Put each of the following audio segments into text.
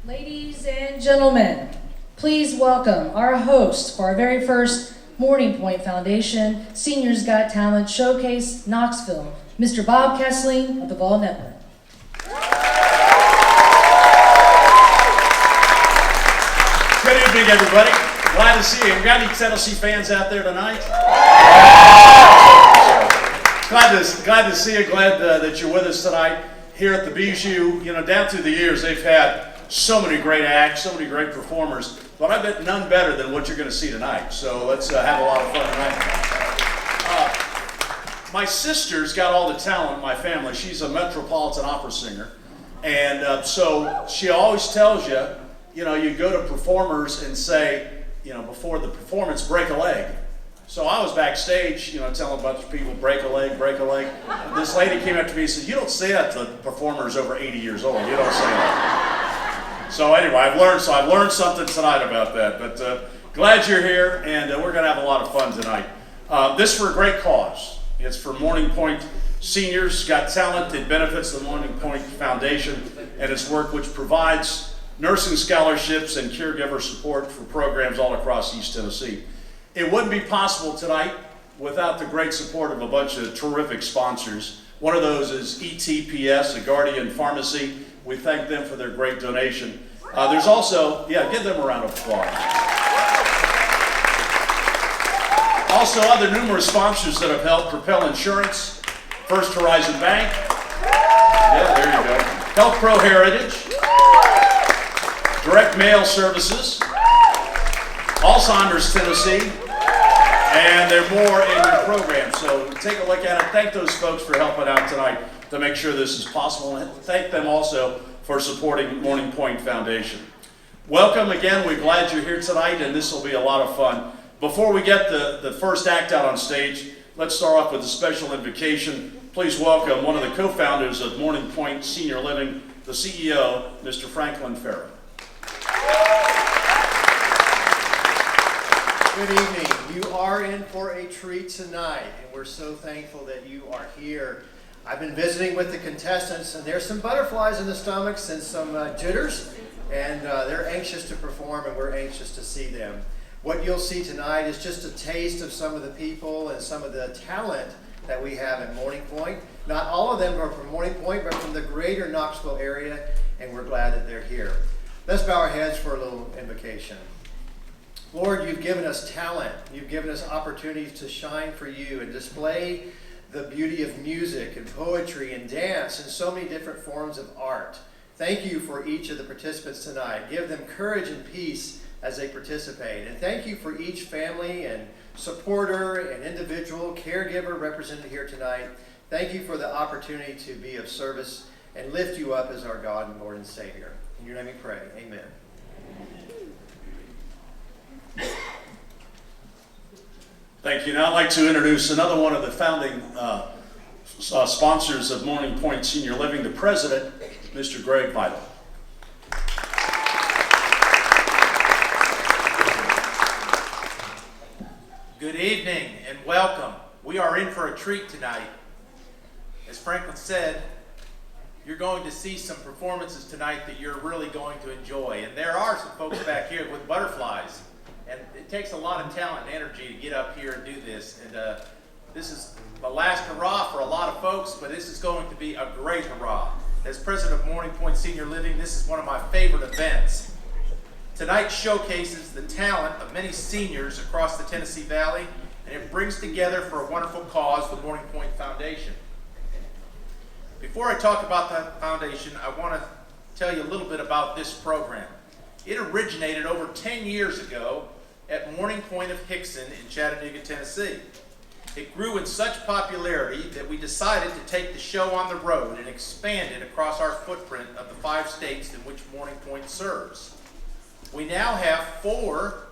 Ladies and gentlemen, please welcome our host for our very first Morning Point Foundation Seniors Got Talent Showcase, Knoxville, Mr. Bob Kessling of the Ball Network. Good evening, everybody. Glad to see you. We got any Tennessee fans out there tonight? Glad to see you. Glad that you're with us tonight here at the Bijou. You know, down through the years, they've had so many great acts, so many great performers, but I bet none better than what you're going to see tonight. So let's have a lot of fun tonight. My sister's got all the talent in my family. She's a Metropolitan opera singer, and so she always tells you, you know, you go to performers and say, you know, before the performance, break a leg. So I was backstage, you know, telling a bunch of people, break a leg, break a leg. This lady came up to me and said, you don't say that to performers over 80 years old. You don't say that. So anyway, I've learned something tonight about that. But glad you're here, and we're going to have a lot of fun tonight. This is for a great cause. It's for Morning Point Seniors Got Talent. It benefits the Morning Point Foundation and its work, which provides nursing scholarships and caregiver support for programs all across East Tennessee. It wouldn't be possible tonight without the great support of a bunch of terrific sponsors. One of those is ETPS, a Guardian Pharmacy. We thank them for their great donation. There's also, give them a round of applause. Also, other numerous sponsors that have helped: Propel Insurance, First Horizon Bank, there you go, Health Pro Heritage, Direct Mail Services, Alzheimer's Tennessee, and there are more in your program. So take a look at it. Thank those folks for helping out tonight to make sure this is possible, and thank them also for supporting Morning Point Foundation. Welcome again. We're glad you're here tonight, and this will be a lot of fun. Before we get the first act out on stage, let's start off with a special invocation. Please welcome one of the co-founders of Morning Point Senior Living, the CEO, Mr. Franklin Farrell. Good evening. You are in for a treat tonight, and we're so thankful that you are here. I've been visiting with the contestants, and there's some butterflies in the stomachs and some jitters, and they're anxious to perform, and we're anxious to see them. What you'll see tonight is just a taste of some of the people and some of the talent that we have at Morning Point. Not all of them are from Morning Point, but from the greater Knoxville area, and we're glad that they're here. Let's bow our heads for a little invocation. Lord, you've given us talent. You've given us opportunities to shine for you and display the beauty of music and poetry and dance and so many different forms of art. Thank you for each of the participants tonight. Give them courage and peace as they participate. And thank you for each family and supporter and individual caregiver represented here tonight. Thank you for the opportunity to be of service and lift you up as our God and Lord and Savior. In your name we pray. Amen. Thank you. Now I'd like to introduce another one of the founding sponsors of Morning Point Senior Living, the president, Mr. Greg Vital. Good evening and welcome. We are in for a treat tonight. As Franklin said, you're going to see some performances tonight that you're really going to enjoy. And there are some folks back here with butterflies. And it takes a lot of talent and energy to get up here and do this. And this is the last hurrah for a lot of folks, but this is going to be a great hurrah. As president of Morning Point Senior Living, this is one of my favorite events. Tonight showcases the talent of many seniors across the Tennessee Valley, and it brings together for a wonderful cause, the Morning Point Foundation. Before I talk about that foundation, I want to tell you a little bit about this program. It originated over 10 years ago at Morning Point of Hickson in Chattanooga, Tennessee. It grew in such popularity that we decided to take the show on the road and expand it across our footprint of the 5 states in which Morning Point serves. We now have 4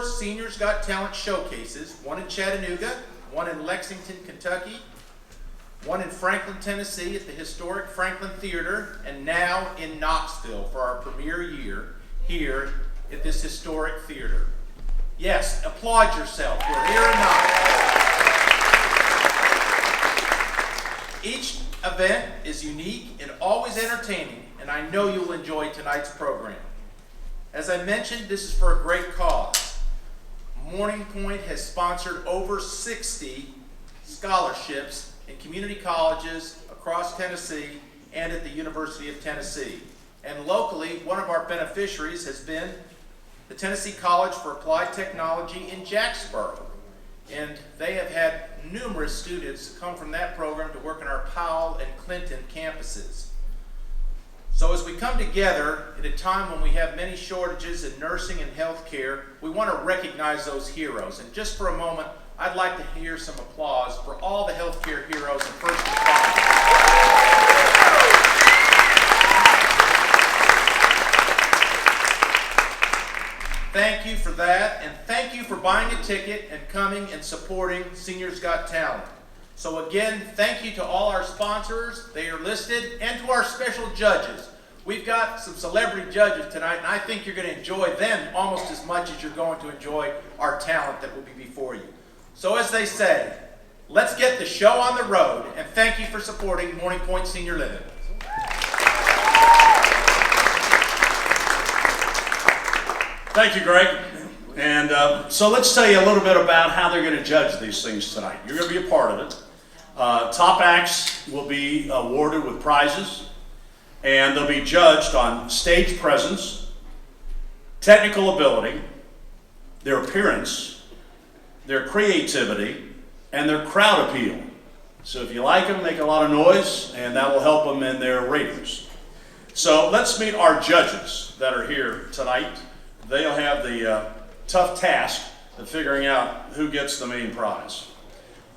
Seniors Got Talent showcases, one in Chattanooga, one in Lexington, Kentucky, one in Franklin, Tennessee at the historic Franklin Theater, and now in Knoxville for our premiere year here at this historic theater. Yes, applaud yourself. We're here in Knoxville. Each event is unique and always entertaining, and I know you'll enjoy tonight's program. As I mentioned, this is for a great cause. Morning Pointe has sponsored over 60 scholarships in community colleges across Tennessee and at the University of Tennessee. And locally, one of our beneficiaries has been the Tennessee College for Applied Technology in Jacksboro. And they have had numerous students come from that program to work in our Powell and Clinton campuses. So as we come together at a time when we have many shortages in nursing and healthcare, we want to recognize those heroes. And just for a moment, I'd like to hear some applause for all the healthcare heroes and first responders. Thank you for that, and thank you for buying a ticket and coming and supporting Seniors Got Talent. So again, thank you to all our sponsors, they are listed, and to our special judges. We've got some celebrity judges tonight, and I think you're going to enjoy them almost as much as you're going to enjoy our talent that will be before you. So as they say, let's get the show on the road, and thank you for supporting Morning Pointe Senior Living. Thank you, Greg. And so let's tell you a little bit about how they're going to judge these things tonight. You're going to be a part of it. Top acts will be awarded with prizes, and they'll be judged on stage presence, technical ability, their appearance, their creativity, and their crowd appeal. So if you like them, make a lot of noise, and that will help them in their ratings. So let's meet our judges that are here tonight. They'll have the tough task of figuring out who gets the main prize.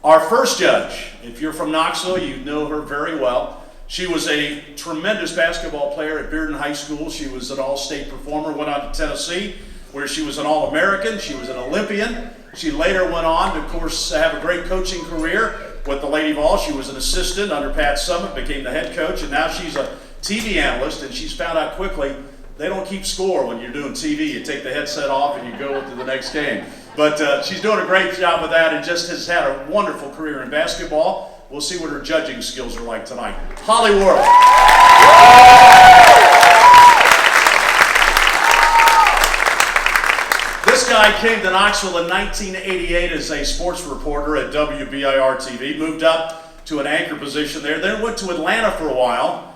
Our first judge, if you're from Knoxville, you know her very well. She was a tremendous basketball player at Bearden High School. She was an all-state performer, went on to Tennessee, where she was an All-American. She was an Olympian. She later went on to, of course, have a great coaching career with the Lady Vols. She was an assistant under Pat Summitt, became the head coach, and now she's a TV analyst, and she's found out quickly they don't keep score when you're doing TV. You take the headset off and you go to the next game. But she's doing a great job with that and just has had a wonderful career in basketball. We'll see what her judging skills are like tonight. Holly Worrell. This guy came to Knoxville in 1988 as a sports reporter at WBIR TV, moved up to an anchor position there, then went to Atlanta for a while.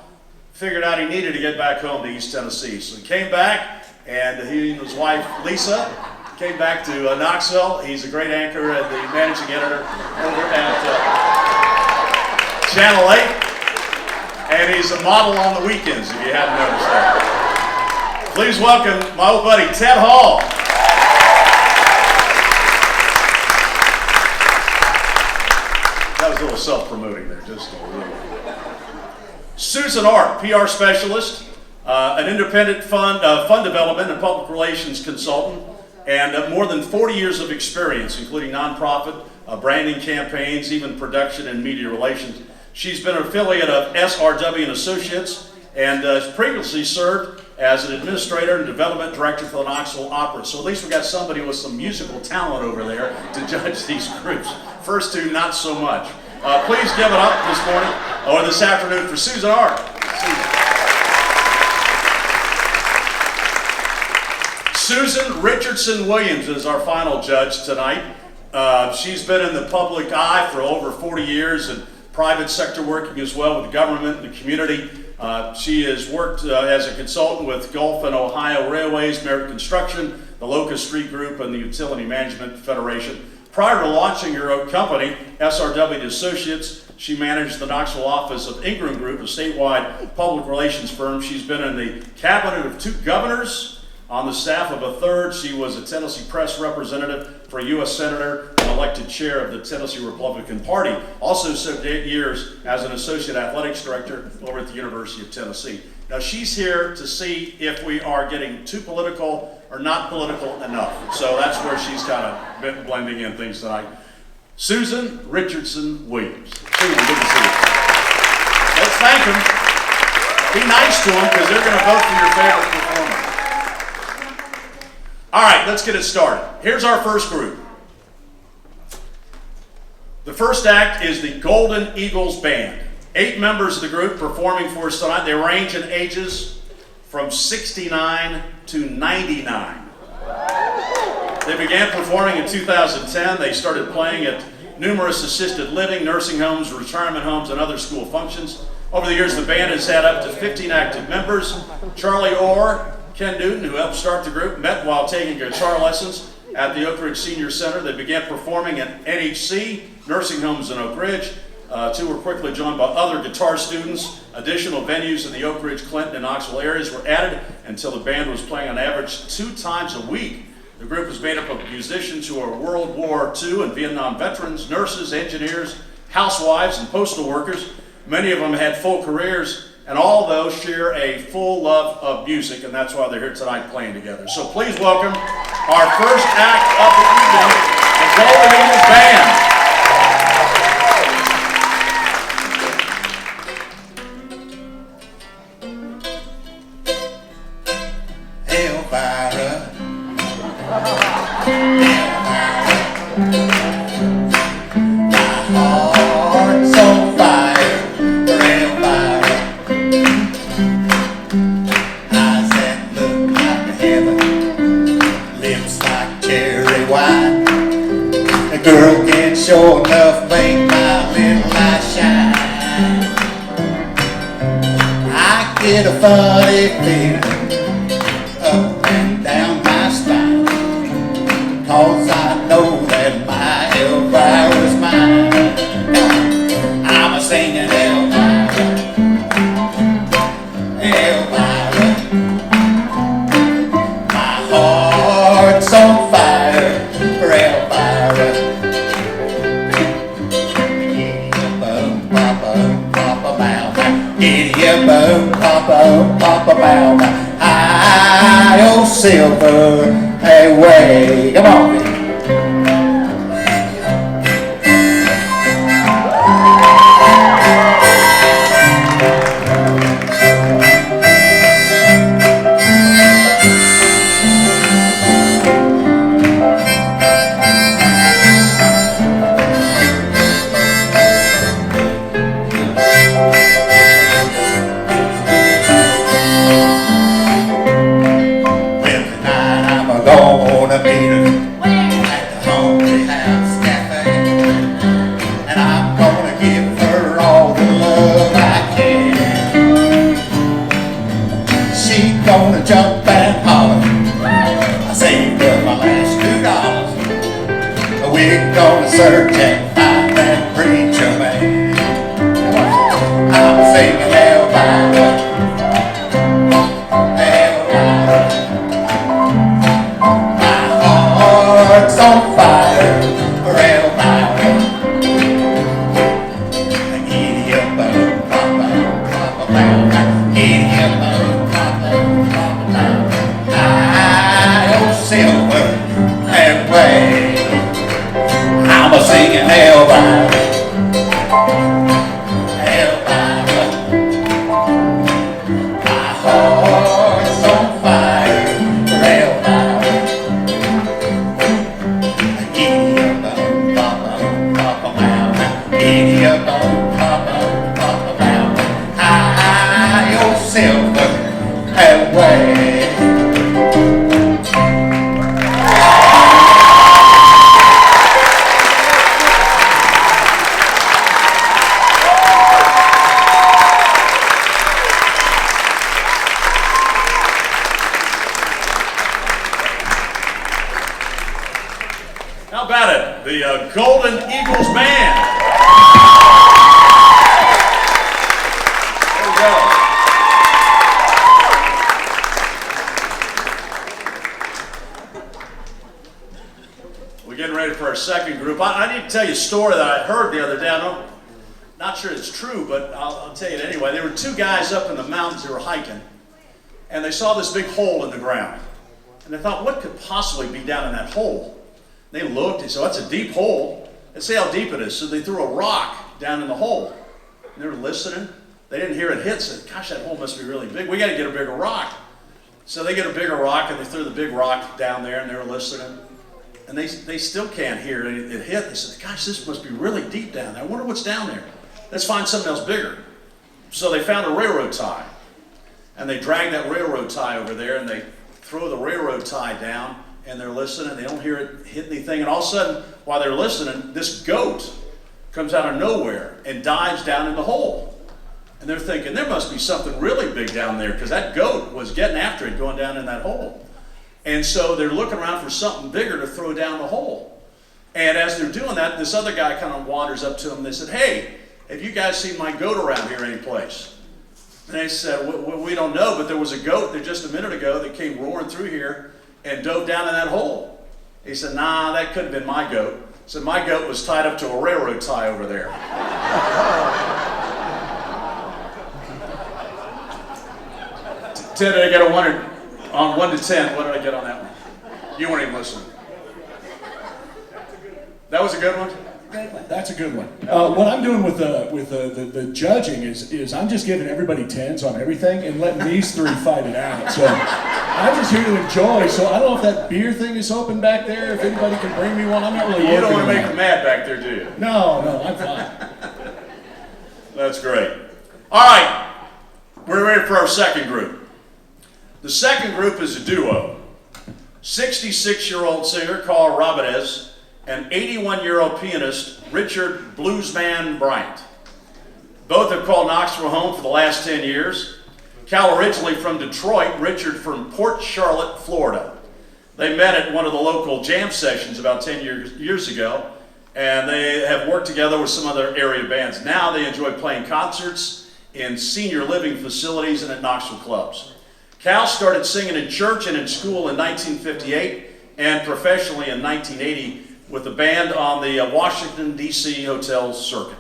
Figured out he needed to get back home to East Tennessee. So he came back, and he and his wife, Lisa, came back to Knoxville. He's a great anchor and the managing editor over at Channel 8. And he's a model on the weekends, if you hadn't noticed that. Please welcome my old buddy, Ted Hall. That was a little self-promoting there, just a little. Susan Art, PR specialist, an independent fund development and public relations consultant, and more than 40 years of experience, including nonprofit, branding campaigns, even production and media relations. She's been an affiliate of SRW and Associates, and previously served as an administrator and development director for the Knoxville Opera. So at least we got somebody with some musical talent over there to judge these groups. First two, not so much. Please give it up this morning, or this afternoon, for Susan Art. Susan Richardson Williams is our final judge tonight. She's been in the public eye for over 40 years and private sector working as well with the government and the community. She has worked as a consultant with Gulf and Ohio Railways, Merritt Construction, the Locust Street Group, and the Utility Management Federation. Prior to launching her own company, SRW Associates, she managed the Knoxville office of Ingram Group, a statewide public relations firm. She's been in the cabinet of 2 governors, on the staff of a 3rd. She was a Tennessee press representative for a U.S. Senator and elected chair of the Tennessee Republican Party. Also served 8 years as an associate athletics director over at the University of Tennessee. Now she's here to see if we are getting too political or not political enough. So that's where she's kind of been blending in things tonight. Susan Richardson Williams. Susan, good to see you. Let's thank them. Be nice to them because they're going to vote for your favorite performer. All right, let's get it started. Here's our first group. The first act is the Golden Eagles Band. 8 members of the group performing for us tonight. They range in ages from 69 to 99. They began performing in 2010. They started playing at numerous assisted living, nursing homes, retirement homes, and other school functions. Over the years, the band has had up to 15 active members. Charlie Orr, Ken Newton, who helped start the group, met while taking guitar lessons at the Oak Ridge Senior Center. They began performing at NHC, nursing homes in Oak Ridge. Two were quickly joined by other guitar students. Additional venues in the Oak Ridge, Clinton, and Knoxville areas were added until the band was playing on average 2 times a week. The group is made up of musicians who are World War II and Vietnam veterans, nurses, engineers, housewives, and postal workers. Many of them had full careers, and all of those share a full love of music, and that's why they're here tonight playing together. So please welcome our first act of the evening, the Golden Eagles Band. Sure enough, make my little light shine. I get a funny feeling up and down my spine, 'cause I know that my Elvira's mine. I'm a singing Elvira, Elvira. My heart's on fire for Elvira. Boom, papa, bow, high, oh, silver, away. Come on. Jump and holler, I saved up my last $2. We're gonna search and find that preacher man. I'm singing Elvira, Elvira. My heart's on fire for Elvira. Giddy up, papa, papa, papa, giddy up, silver and way. I'm a singing Elvira, Elvira. My heart's on fire for Elvira. Giddy up, papa, papa, mama. Giddy up, papa, papa, mama. High, oh, silver and way. How about it? The Golden Eagles Band. There we go. We're getting ready for our second group. I need to tell you a story that I heard the other day. I'm not sure it's true, but I'll tell you it anyway. There were 2 guys up in the mountains that were hiking, and they saw this big hole in the ground. And they thought, what could possibly be down in that hole? They looked, they said, that's a deep hole. Let's see how deep it is. So they threw a rock down in the hole. And they were listening. They didn't hear it hit, so gosh, that hole must be really big. We got to get a bigger rock. So they get a bigger rock, and they threw the big rock down there, and they were listening. And they still can't hear it hit. They said, gosh, this must be really deep down there. I wonder what's down there. Let's find something else bigger. So they found a railroad tie, and they drag that railroad tie over there, and they throw the railroad tie down, and they're listening. They don't hear it hit anything, and all of a sudden, while they're listening, this goat comes out of nowhere and dives down in the hole. And they're thinking, there must be something really big down there, because that goat was getting after it going down in that hole. And so they're looking around for something bigger to throw down the hole. And as they're doing that, this other guy kind of wanders up to them, and they said, hey, have you guys seen my goat around here anyplace? And they said, we don't know, but there was a goat there just a minute ago that came roaring through here and dove down in that hole. He said, nah, that couldn't have been my goat. He said, my goat was tied up to a railroad tie over there. Ted, did I get a 1 or, on 1 to 10, what did I get on that one? You weren't even listening. That was a good one? That's a good one. What I'm doing with the judging is I'm just giving everybody 10s on everything and letting these three fight it out. So I'm just here to enjoy. So I don't know if that beer thing is open back there. If anybody can bring me one, I'm not really. You don't want to make them mad back there, do you? No, I'm fine. That's great. All right, we're ready for our second group. The second group is a duo. 66-year-old singer Carl Robinez and 81-year-old pianist Richard Bluesman Bryant. Both have called Knoxville home for the last 10 years. Cal originally from Detroit, Richard from Port Charlotte, Florida. They met at one of the local jam sessions about 10 years ago, and they have worked together with some other area bands. Now they enjoy playing concerts in senior living facilities and at Knoxville clubs. Cal started singing in church and in school in 1958 and professionally in 1980 with a band on the Washington, D.C. hotel circuit.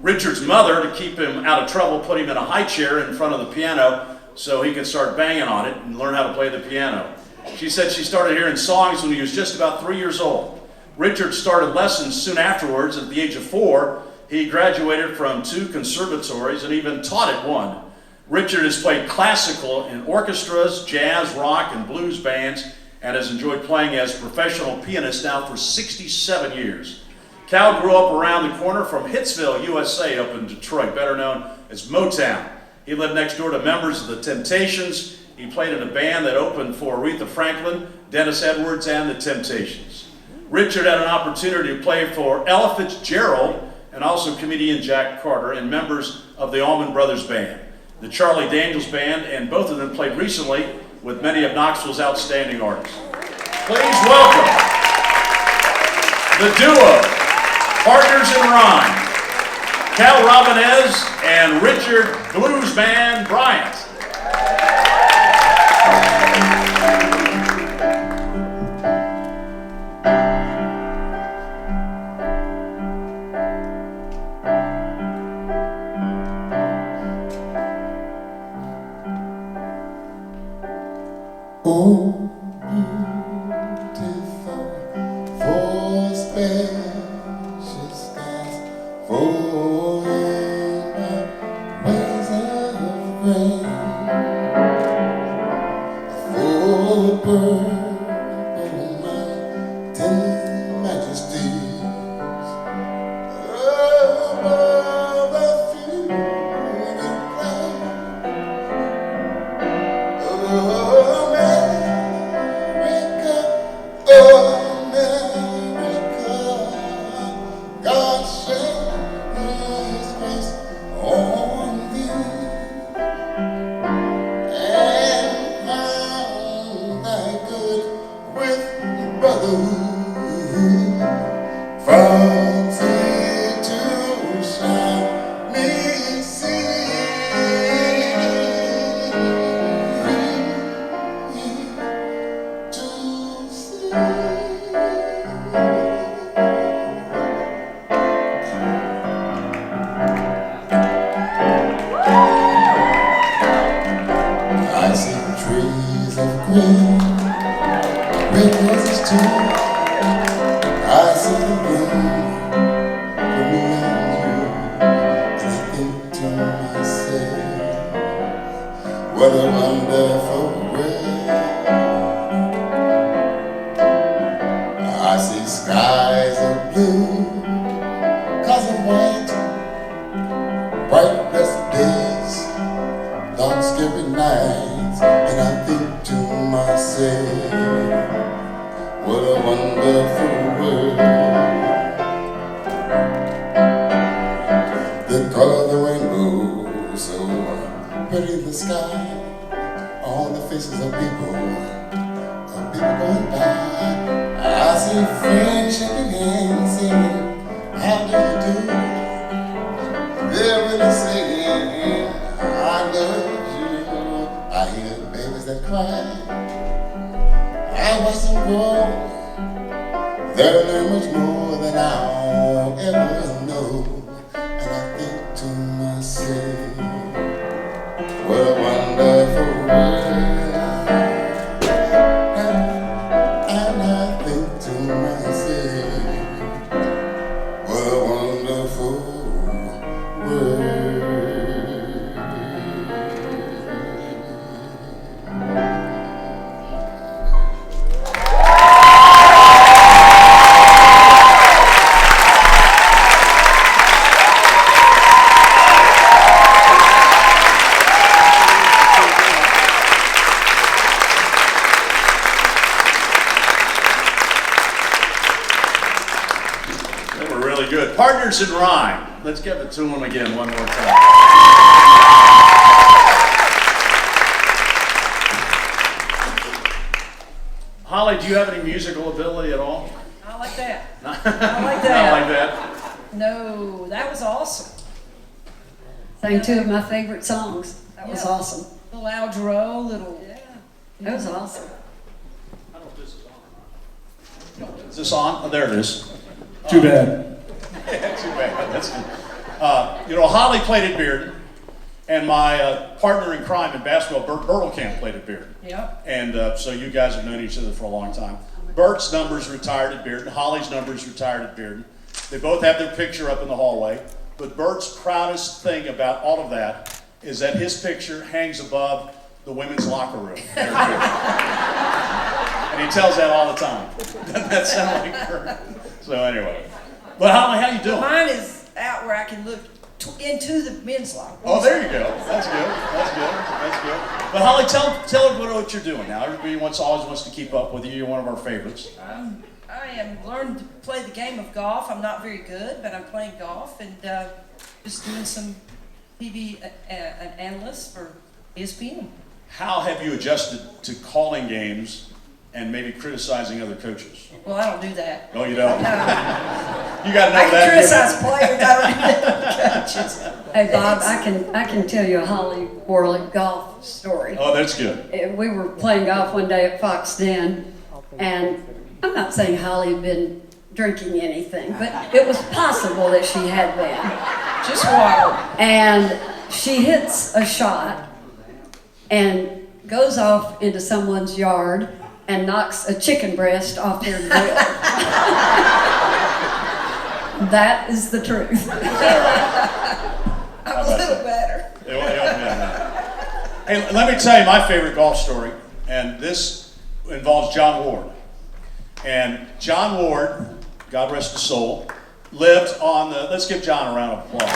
Richard's mother, to keep him out of trouble, put him in a high chair in front of the piano so he could start banging on it and learn how to play the piano. She said she started hearing songs when he was just about 3 years old. Richard started lessons soon afterwards. At the age of 4, he graduated from 2 conservatories and even taught at one. Richard has played classical in orchestras, jazz, rock, and blues bands, and has enjoyed playing as a professional pianist now for 67 years. Cal grew up around the corner from Hitsville, USA, up in Detroit, better known as Motown. He lived next door to members of the Temptations. He played in a band that opened for Aretha Franklin, Dennis Edwards, and the Temptations. Richard had an opportunity to play for Ella Fitzgerald and also comedian Jack Carter and members of the Allman Brothers Band, the Charlie Daniels Band, and both of them played recently with many of Knoxville's outstanding artists. Please welcome the duo, partners in rhyme, Cal Robinez and Richard Bluesman Bryant. Oh, beautiful, for spacious skies, for in the ways of grain, for purple mountain majesties, above the fuming plain. God shed His grace on thee, and found thy good with brotherhood, from sea to shining sea. I see trees of green, red roses too. I see the bloom for me and you, and I think to myself, what a wonderful world. I see skies of blue, cause of white, bright blessed days faces of people going by. I see friends shaking hands, singing, how do you do? They're really saying, I love you. I hear babies that cry. I watch them grow. They'll learn much more than I'll ever know. And I think to myself, what a wonderful world. And I think to myself, what a wonderful world. Good. Partners in Rhyme. Let's give it to them again one more time. Holly, do you have any musical ability at all? Not like that. Not like that. like that? No, that was awesome. Sang two of my favorite songs. That was Yeah. awesome. Little Aldro, little. Yeah. That was awesome. I don't know if this is on. Is this on? Oh, there it is. Too bad. Yeah, too bad. That's good. Holly played at Bearden, and my partner in crime in basketball, Bert Bertelkamp, played at Bearden. Yep. And so you guys have known each other for a long time. Bert's number's retired at Bearden. Holly's number's retired at Bearden. They both have their picture up in the hallway. But Bert's proudest thing about all of that is that his picture hangs above the women's locker room. And he tells that all the time. Doesn't that sound like Bert? So anyway. But Holly, how you doing? Mine is out where I can look into the men's locker. Oh, there you go. That's good. That's good. That's good. But Holly, tell everybody what you're doing now. Everybody always wants to keep up with you. You're one of our favorites. I am learning to play the game of golf. I'm not very good, but I'm playing golf and just doing some TV analyst for ESPN. How have you adjusted to calling games and maybe criticizing other coaches? Well, I don't do that. No, you don't. No. You got to know I can that. criticize players. I don't do coaches. Hey Bob, I can tell you a Holly Worley golf story. Oh, that's good. We were playing golf one day at Fox Den, and I'm not saying Holly had been drinking anything, but it was possible that she had been. Just water. And she hits a shot and goes off into someone's yard and knocks a chicken breast off their grill. That is the truth. I'm a little better. Hey, let me tell you my favorite golf story, and this involves John Ward. And John Ward, God rest his soul, lived on the, let's give John a round of applause.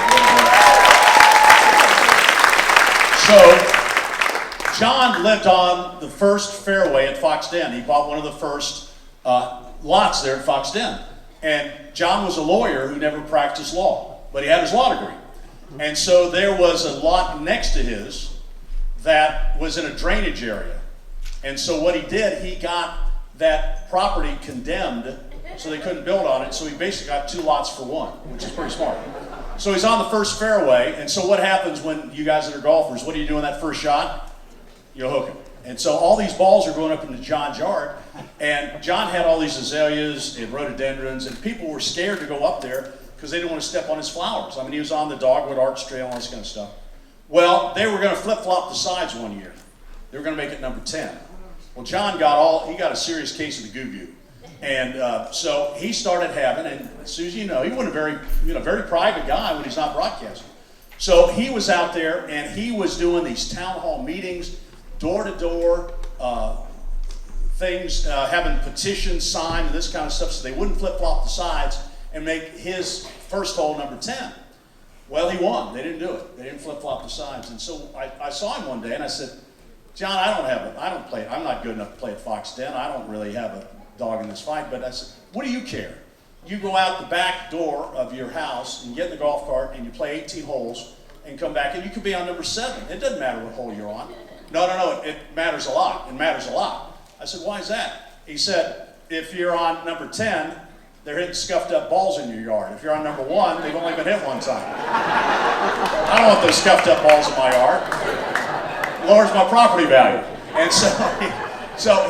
So, John lived on the first fairway at Fox Den. He bought one of the first lots there at Fox Den. And John was a lawyer who never practiced law, but he had his law degree. And so there was a lot next to his that was in a drainage area. And so what he did, he got that property condemned so they couldn't build on it. So he basically got two lots for one, which is pretty smart. So he's on the first fairway. And so what happens when you guys that are golfers, what do you do in that first shot? You hook him. And so all these balls are going up into John's yard. And John had all these azaleas and rhododendrons, and people were scared to go up there because they didn't want to step on his flowers. I mean, he was on the Dogwood Arch Trail and all this kind of stuff. Well, they were going to flip-flop the sides one year. They were going to make it number 10. Well, John got a serious case of the goo-goo. And so he started having, and as soon as you know, he wasn't a very private guy when he's not broadcasting. So he was out there, and he was doing these town hall meetings, door-to-door things, having petitions signed and this kind of stuff so they wouldn't flip-flop the sides and make his first hole number 10. Well, he won. They didn't do it. They didn't flip-flop the sides. And so I saw him one day and I said, John, I'm not good enough to play at Fox Den. I don't really have a dog in this fight. But I said, what do you care? You go out the back door of your house and get in the golf cart and you play 18 holes and come back and you could be on number 7. It doesn't matter what hole you're on. No, it matters a lot. It matters a lot. I said, why is that? He said, if you're on number 10, they're hitting scuffed up balls in your yard. If you're on number 1, they've only been hit one time. I don't want those scuffed up balls in my yard. It lowers my property value. And so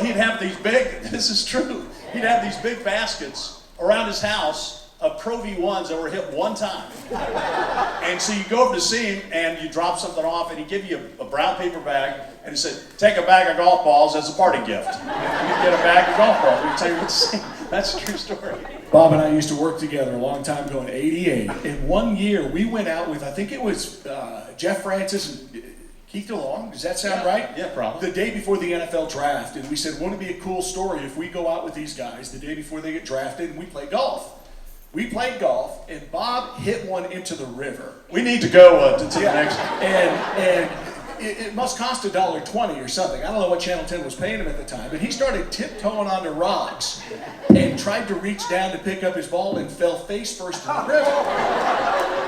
he'd have these big, this is true, he'd have these big baskets around his house of Pro V1s that were hit one time. And so you go over to see him and you drop something off and he'd give you a brown paper bag and he said, take a bag of golf balls as a party gift. And you'd get a bag of golf balls. We'd tell you what to say. That's a true story. Bob and I used to work together a long time ago in '88. And one year we went out with, I think it was Jeff Francis and Keith DeLong. Does that sound right? Yeah, probably. The day before the NFL draft. And we said, wouldn't it be a cool story if we go out with these guys the day before they get drafted and we play golf? We played golf, and Bob hit one into the river. We need to go to the next one. And it must cost $1.20 or something. I don't know what Channel 10 was paying him at the time, but he started tiptoeing onto rocks and tried to reach down to pick up his ball and fell face first in the river.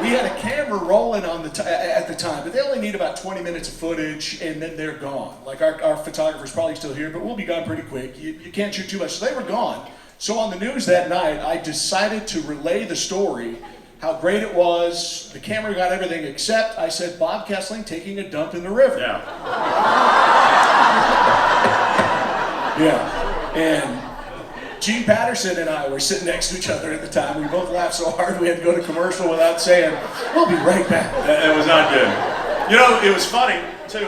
We had a camera rolling on at the time, but they only need about 20 minutes of footage, and then they're gone. Like our photographer's probably still here, but we'll be gone pretty quick. You can't shoot too much. So they were gone. So on the news that night, I decided to relay the story, how great it was. The camera got everything except I said Bob Kessling taking a dump in the river. Yeah. Yeah. And Gene Patterson and I were sitting next to each other at the time. We both laughed so hard we had to go to commercial without saying, we'll be right back. It was not good. You know, it was funny, too,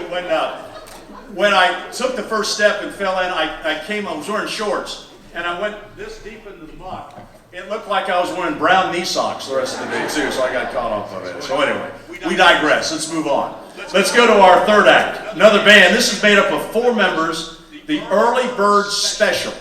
when I took the first step and fell in, I was wearing shorts. And I went this deep into the mud. It looked like I was wearing brown knee socks the rest of the day, too, so I got caught off of it. So anyway, we digress. Let's move on. Let's go to our third act. Another band. This is made up of 4 members, the Early Bird Special.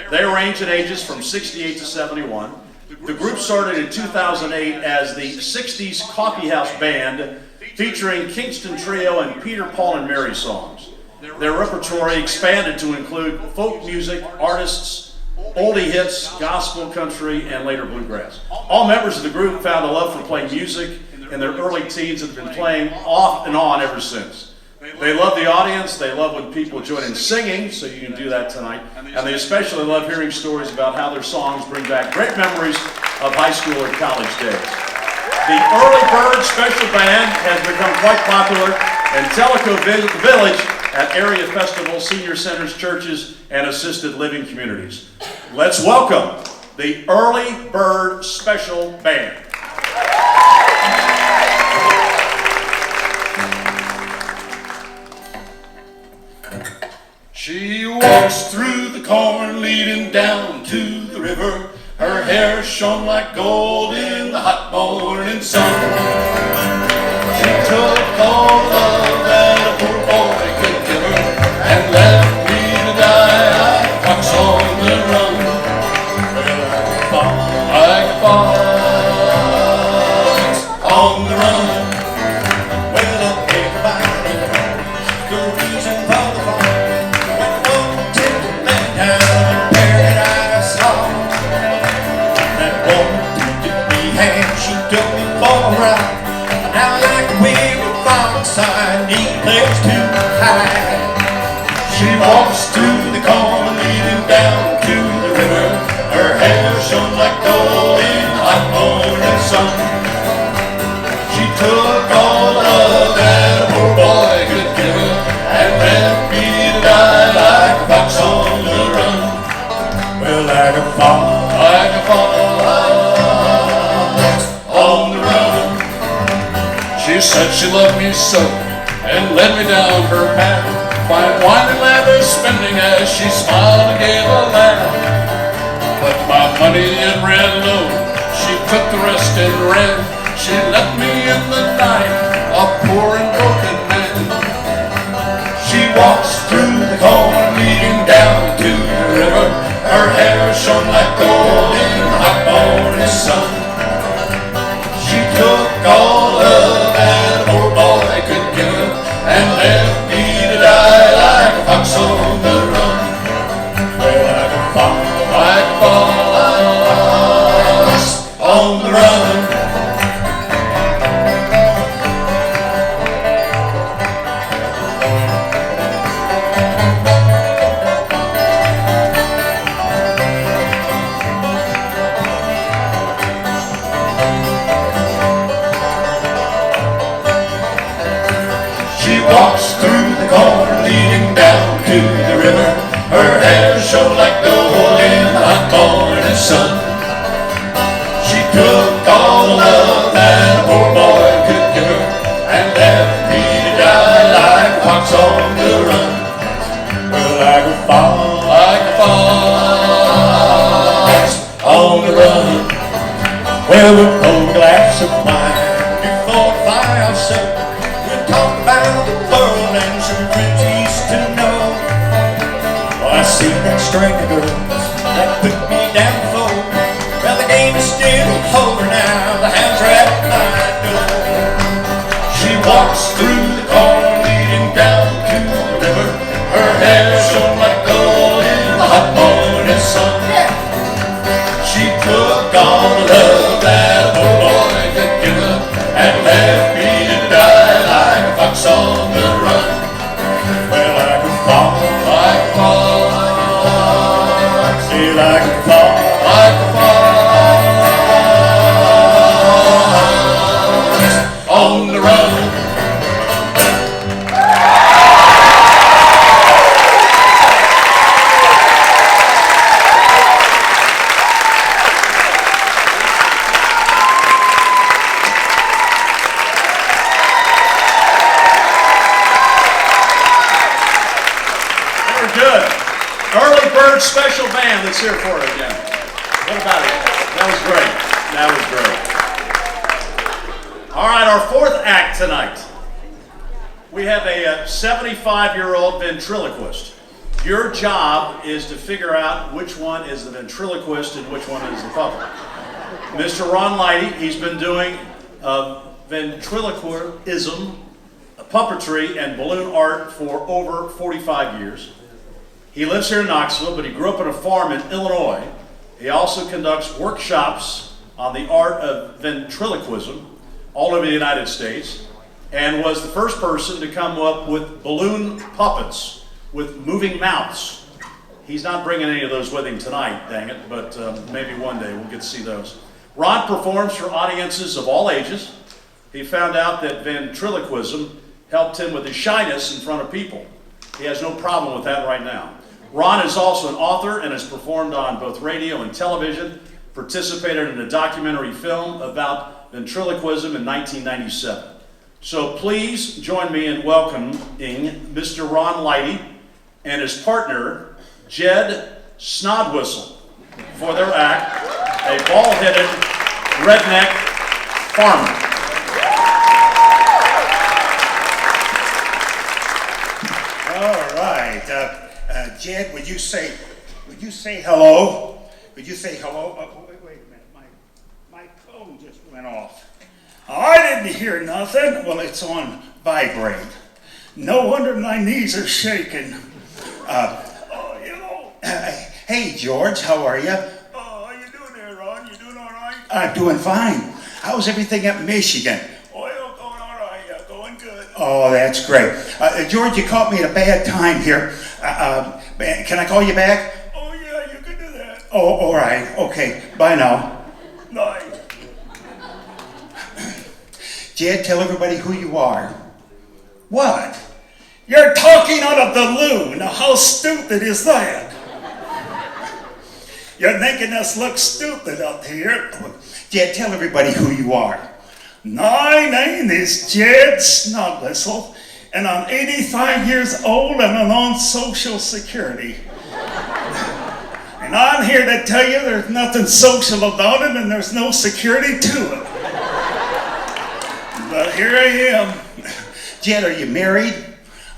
They range in ages from 68 to 71. The group started in 2008 as the 60s Coffee House Band, featuring Kingston Trio and Peter, Paul, and Mary songs. Their repertoire expanded to include folk music, artists, oldie hits, gospel, country, and later bluegrass. All members of the group found a love for playing music in their early teens and have been playing off and on ever since. They love the audience, they love when people join in singing, so you can do that tonight, and they especially love hearing stories about how their songs bring back great memories of high school or college days. The Early Bird Special Band has become quite popular in Tellico Village at area festivals, senior centers, churches, and assisted living communities. Let's welcome the Early Bird Special Band. She walks through the corn leading down to the river. Her hair shone like gold in the hot morning sun. She took all love that a poor boy could give her and left me to die like a fox on the run. Like a fox on the run. Well, up everybody, the reason for the fall. Now like we were fox, I need a place to hide. She walks through the corn leading down to the river. Her hair shone like gold in the hot morning sun. She took all the love that a poor boy could give her and left me to die like a fox on the run. Well, like a fox on the run. She said she loved me so and led me down her path. Fine wine and lavish spending as she smiled and gave a laugh. But my money had ran low, she took the rest in rent. She left me in the night, a poor and broken man. She walks through the corn leading down to the river. Her hair shone like gold in the hot morning sun. She took all love that a poor boy could give her and left me to die like a fox on the run. Well, like a fox on the run. to the river. Her hair shone like gold in the hot morning sun. She took all the love that a poor boy could give her and left me to die like a fox on the run. Like a fox on the run. Well, we poured a glass of wine before the fire set. We talked about the world and some friends used to know. Well, I see that string of girls that put me down before. Well, the game is still over now. The hounds are at my door. She walks through the corn leading down to the river. Her hair shone like gold in the hot morning sun. She took all the love that a poor boy could give her and left me to die like a fox on the run. Well, like a fox, say like a fox, on the run. Good. Early Bird Special Band that's here for it again. What about it? That was great. That was great. All right, our fourth act tonight. We have a 75-year-old ventriloquist. Your job is to figure out which one is the ventriloquist and which one is the puppet. Mr. Ron Lighty, he's been doing ventriloquism, puppetry, and balloon art for over 45 years. He lives here in Knoxville, but he grew up on a farm in Illinois. He also conducts workshops on the art of ventriloquism all over the United States and was the first person to come up with balloon puppets with moving mouths. He's not bringing any of those with him tonight, dang it, but maybe one day we'll get to see those. Ron performs for audiences of all ages. He found out that ventriloquism helped him with his shyness in front of people. He has no problem with that right now. Ron is also an author and has performed on both radio and television, participated in a documentary film about ventriloquism in 1997. So please join me in welcoming Mr. Ron Lighty and his partner, Jed Snodwhistle, for their act, A Bald-Headed Redneck Farmer. All right, Jed, would you say hello? Would you say hello? Wait a minute, my phone just went off. I didn't hear nothing. Well, it's on vibrate. No wonder my knees are shaking. Hey, George, how are you? How you doing there, Ron? You doing all right? I'm doing fine. How's everything up in Michigan? Going all right. Yeah, going good. Oh, that's great. George, you caught me at a bad time here. Can I call you back? Oh, yeah, you can do that. Oh, all right. Okay. Bye now. Nice. Jed, tell everybody who you are. What? You're talking out of the loon. Now, how stupid is that? You're making us look stupid up here. Jed, tell everybody who you are. My name is Jed Snodwhistle, and I'm 85 years old and I'm on Social Security. And I'm here to tell you there's nothing social about it and there's no security to it. But here I am. Jed, are you married?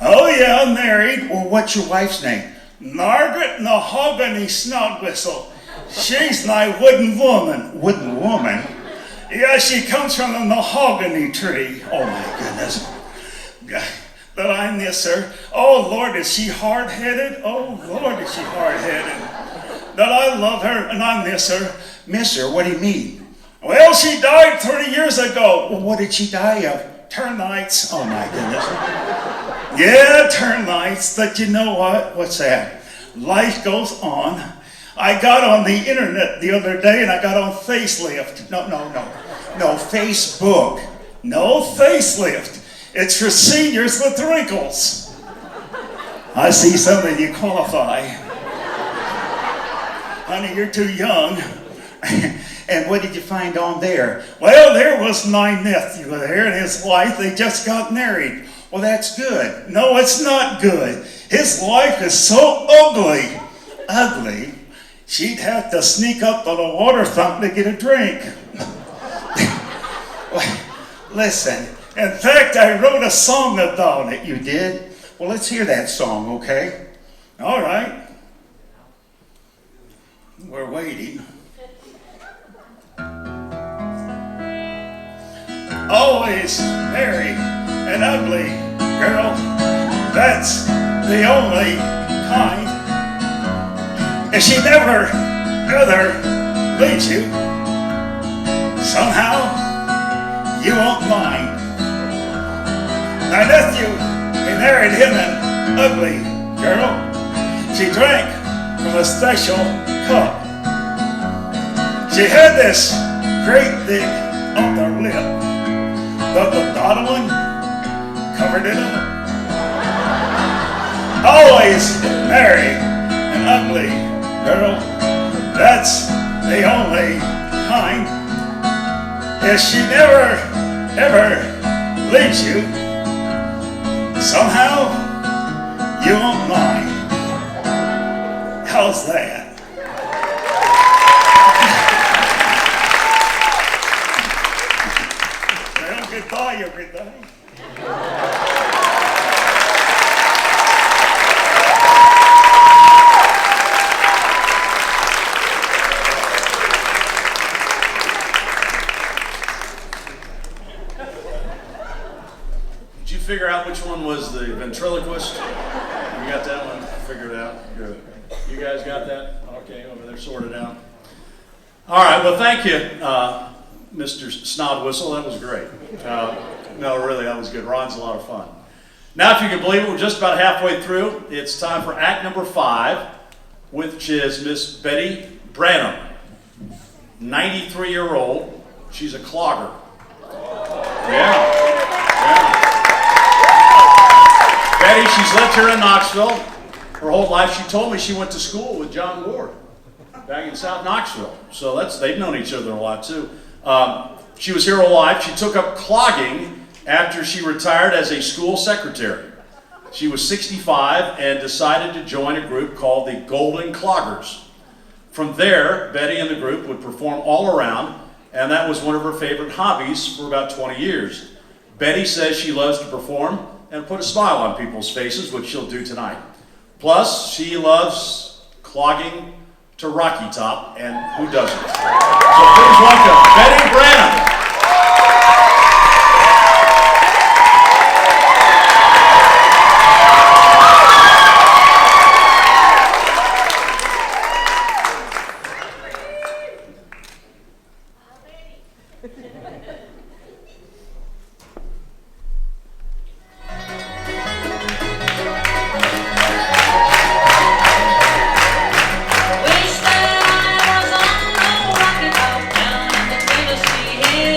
Oh yeah, I'm married. Well, what's your wife's name? Margaret Mahogany Snodwhistle. She's my wooden woman. Wooden woman? Yeah, she comes from a mahogany tree. Oh my goodness. But I miss her. Oh Lord, is she hard-headed? Oh Lord, is she hard-headed. But I love her and I miss her. Miss her? What do you mean? Well, she died 30 years ago. Well, what did she die of? Termites. Oh my goodness. Yeah, termites. But you know what? What's that? Life goes on. I got on the internet the other day and I got on Facelift. No, Facebook. No Facelift. It's for seniors with wrinkles. I see some of you qualify. Honey, you're too young. And what did you find on there? Well, there was my nephew there and his wife. They just got married. Well, that's good. No, it's not good. His wife is so ugly. Ugly. She'd have to sneak up on a water fountain to get a drink. Listen, in fact, I wrote a song about it. You did? Well, let's hear that song, okay? All right. We're waiting. Always marry an ugly girl. That's the only kind. And she never, ever leaves you. Somehow, you won't mind. My nephew, he married him an ugly girl. She drank from a special cup. She had this great big upper lip, but the bottom one covered it up. Always marry an ugly girl. That's the only kind. If she never, ever leaves you, somehow you won't mind. How's that? Well, goodbye, everybody. Did you figure out which one was the ventriloquist? You got that one figured out? Good. You guys got that? Okay, over there sorted out. All right, well, thank you, Mr. Snod Whistle. That was great. No, really, that was good. Ron's a lot of fun. Now, if you can believe it, we're just about halfway through. It's time for act number 5, which is Miss Betty Branham, 93-year-old. She's a clogger. Yeah. Betty, she's lived here in Knoxville her whole life. She told me she went to school with John Ward back in South Knoxville. So they've known each other a lot too. She was here her life. She took up clogging after she retired as a school secretary. She was 65 and decided to join a group called the Golden Cloggers. From there, Betty and the group would perform all around, and that was one of her favorite hobbies for about 20 years. Betty says she loves to perform and put a smile on people's faces, which she'll do tonight. Plus, she loves clogging to Rocky Top, and who doesn't? So please welcome Betty Branham. Wish that I was on the Rocky Top down in the Tennessee Hills.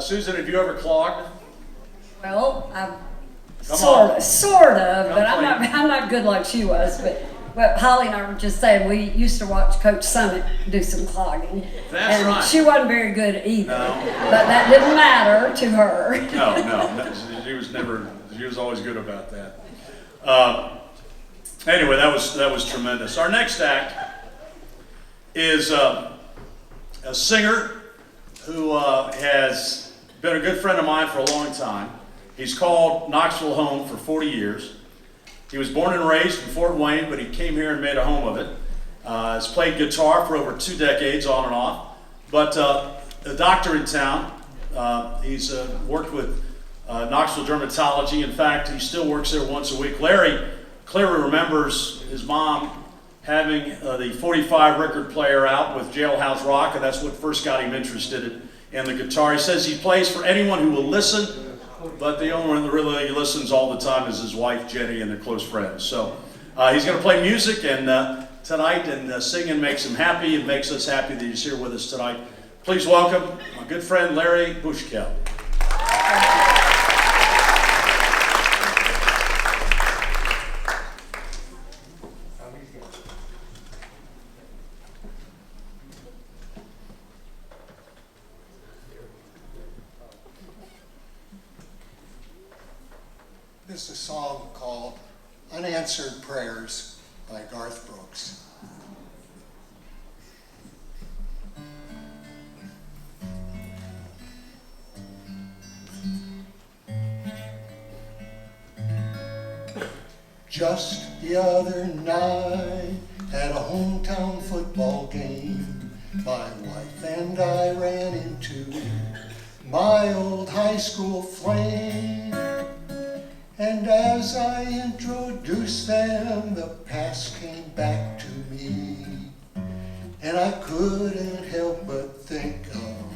Susan, have you ever clogged? Well, I'm Come sort on. of, but Come I'm not good like she was. But Holly and I were just saying we used to watch Coach Summit do some clogging. That's and right. She wasn't very good either. No. But that didn't matter to her. No, she was always good about that. Anyway, that was tremendous. Our next act is a singer who has been a good friend of mine for a long time. He's called Knoxville home for 40 years. He was born and raised in Fort Wayne, but he came here and made a home of it. Has played guitar for over 2 decades, on and off. But a doctor in town. He's worked with Knoxville Dermatology. In fact, he still works there once a week. Larry clearly remembers his mom having the 45 record player out with Jailhouse Rock, and that's what first got him interested in the guitar. He says he plays for anyone who will listen, but the only one that really listens all the time is his wife, Jenny, and their close friends. So he's going to play music and tonight, and singing makes him happy and makes us happy that he's here with us tonight. Please welcome my good friend, Larry Bushkel. This is a song called Unanswered Prayers by Garth Brooks. Just the other night, at a hometown football game, my wife and I ran into my old high school flame. And as I introduced them, the past came back to me. And I couldn't help but think of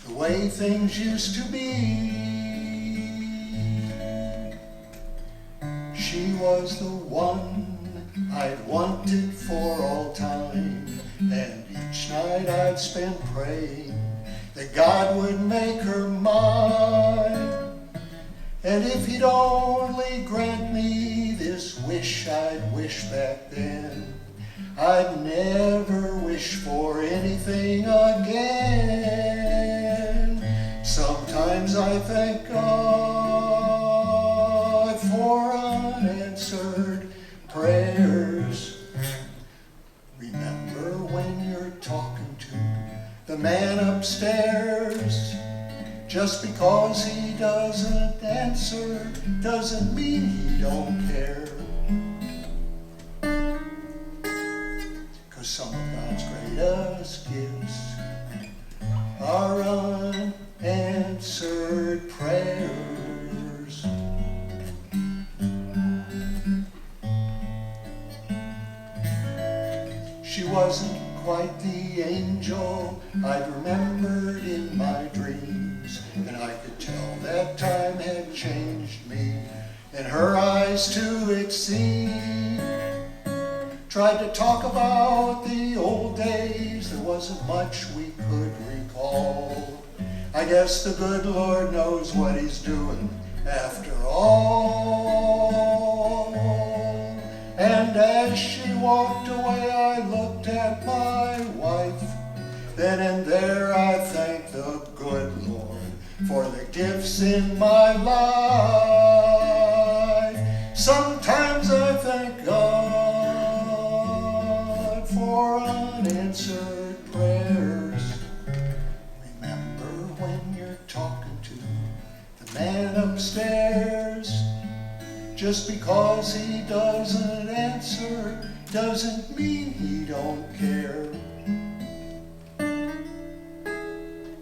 the way things used to be. She was the one I'd wanted for all time, and each night I'd spend praying that God would make her mine. And if he'd only grant me this wish I'd wish back then, I'd never wish for anything again. Sometimes I thank God for unanswered prayers. Remember when you're talking to the man upstairs. Just because he doesn't answer doesn't mean he don't care. 'Cause some of God's greatest gifts are unanswered prayers. She wasn't quite the angel I'd remembered in my dreams, and I could tell that time had changed me. In her eyes too it seemed. Tried to talk about the old days, there wasn't much we could recall. I guess the good Lord knows what he's doing after all. And as she walked away, I looked at my wife. Then and there I thanked the good Lord for the gifts in my life. Sometimes I thank God for unanswered prayers. Remember when you're talking to the man upstairs. Just because he doesn't answer doesn't mean he don't care.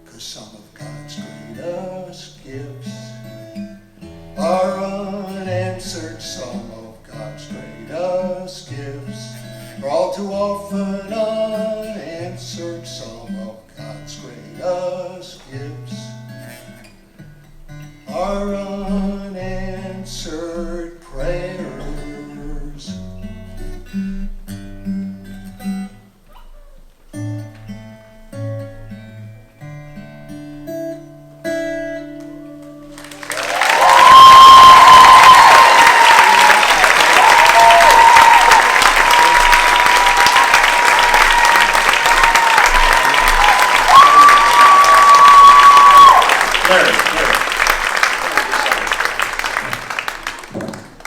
'Cause some of God's greatest gifts are unanswered. Some of God's greatest gifts are all too often unanswered. Some of God's greatest gifts are unanswered prayers.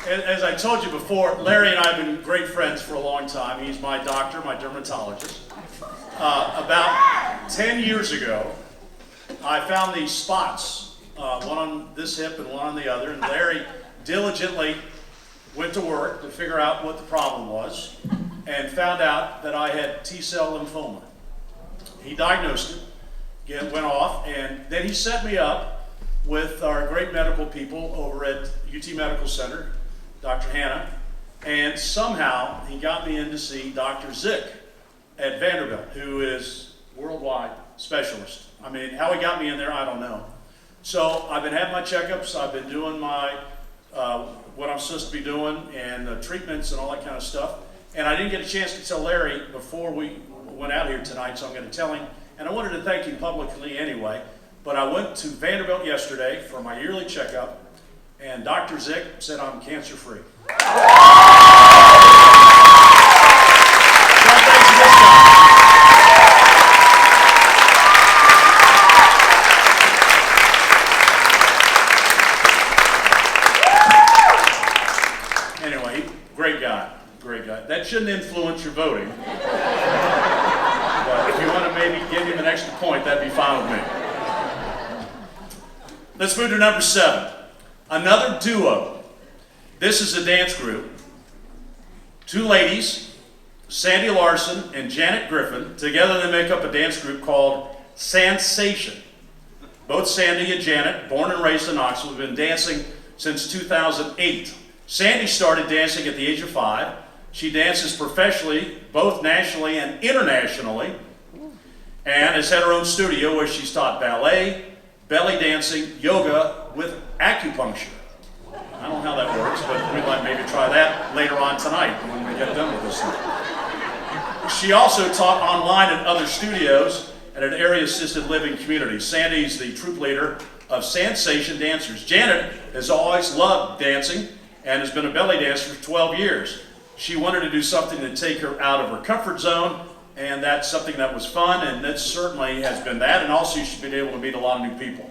As I told you before, Larry and I have been great friends for a long time. He's my doctor, my dermatologist. About 10 years ago, I found these spots, one on this hip and one on the other, and Larry diligently went to work to figure out what the problem was and found out that I had T-cell lymphoma. He diagnosed it, went off, and then he set me up with our great medical people over at UT Medical Center, Dr. Hannah, and somehow he got me in to see Dr. Zick at Vanderbilt, who is worldwide specialist. I mean, how he got me in there, I don't know. So I've been having my checkups, I've been doing my, what I'm supposed to be doing, and treatments and all that kind of stuff. And I didn't get a chance to tell Larry before we went out here tonight, so I'm going to tell him. And I wanted to thank him publicly anyway, but I went to Vanderbilt yesterday for my yearly checkup, and Dr. Zick said I'm cancer-free. Anyway, great guy. That shouldn't influence your voting. But if you want to maybe give him an extra point, that'd be fine with me. Let's move to number 7. Another duo. This is a dance group. 2 ladies, Sandy Larson and Janet Griffin. Together they make up a dance group called Sensation. Both Sandy and Janet, born and raised in Knoxville, have been dancing since 2008. Sandy started dancing at the age of 5. She dances professionally, both nationally and internationally, and has had her own studio where she's taught ballet, belly dancing, yoga with acupuncture. I don't know how that works, but we might maybe try that later on tonight when we get done with this thing. She also taught online at other studios and at area assisted living communities. Sandy's the troop leader of Sensation Dancers. Janet has always loved dancing and has been a belly dancer for 12 years. She wanted to do something to take her out of her comfort zone, and that's something that was fun, and that certainly has been that, and also she's been able to meet a lot of new people.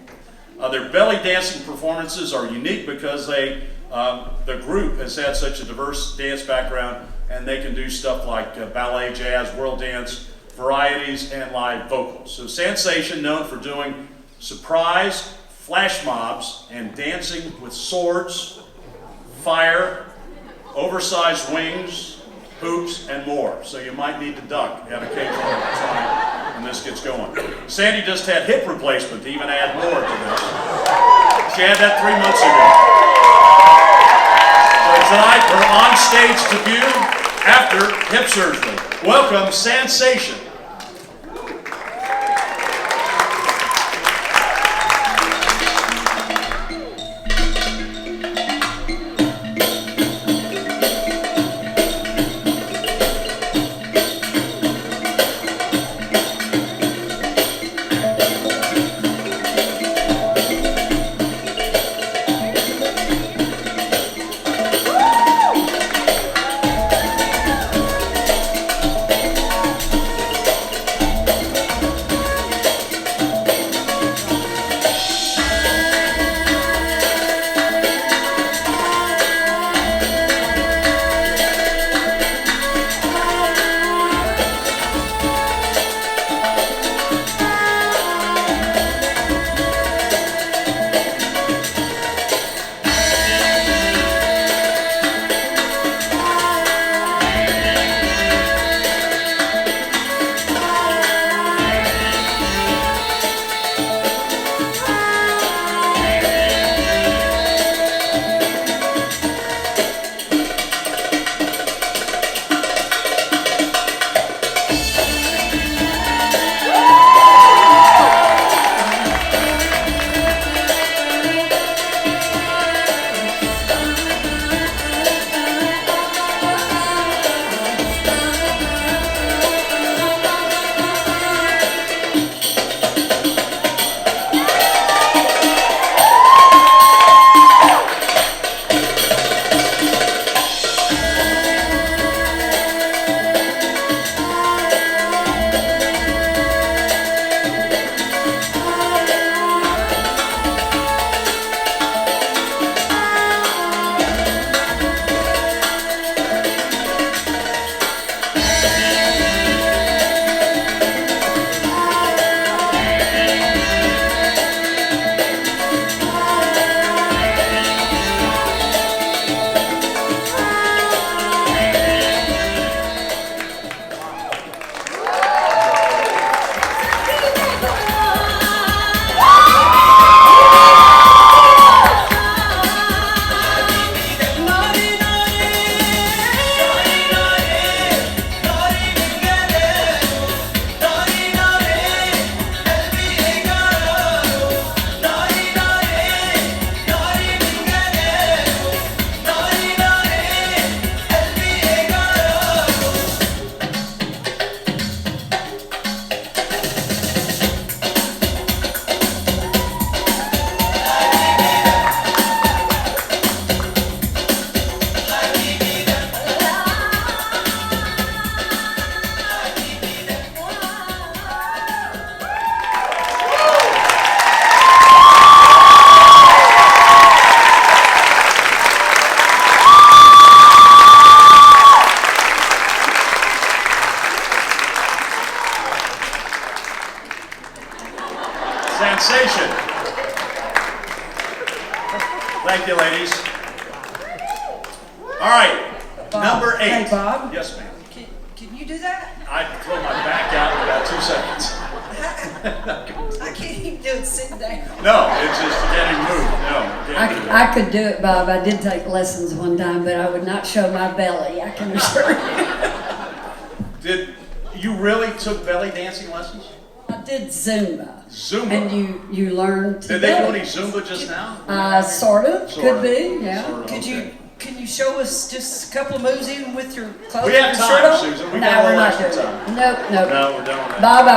Their belly dancing performances are unique because the group has had such a diverse dance background, and they can do stuff like ballet, jazz, world dance, varieties, and live vocals. So Sensation, known for doing surprise flash mobs and dancing with swords, fire, oversized wings, hoops, and more. So you might need to duck at occasional time when this gets going. Sandy just had hip replacement to even add more to this. She had that 3 months ago. So tonight, her on-stage debut after hip surgery. Welcome, Sensation. Thank you, ladies. All right, Bob. number 8. Hey, Bob. Yes, ma'am. Can you do that? I can throw my back out in about 2 seconds. I can't even do it sitting down. No, it's just getting moved. No, can't do that. I could do it, Bob. I did take lessons one time, but I would not show my belly, I can assure you. Did you really took belly dancing lessons? I did Zumba. Zumba. And you learn to Did they do belly. any Zumba just now? Sort of, Sort could of. be, yeah. Sort of, Can okay. you show us just a couple of moves even with your clothes We have and your time, shirt on? Susan. We No, got a we're little not extra doing time. it. Nope. No, we're done with that. Bob,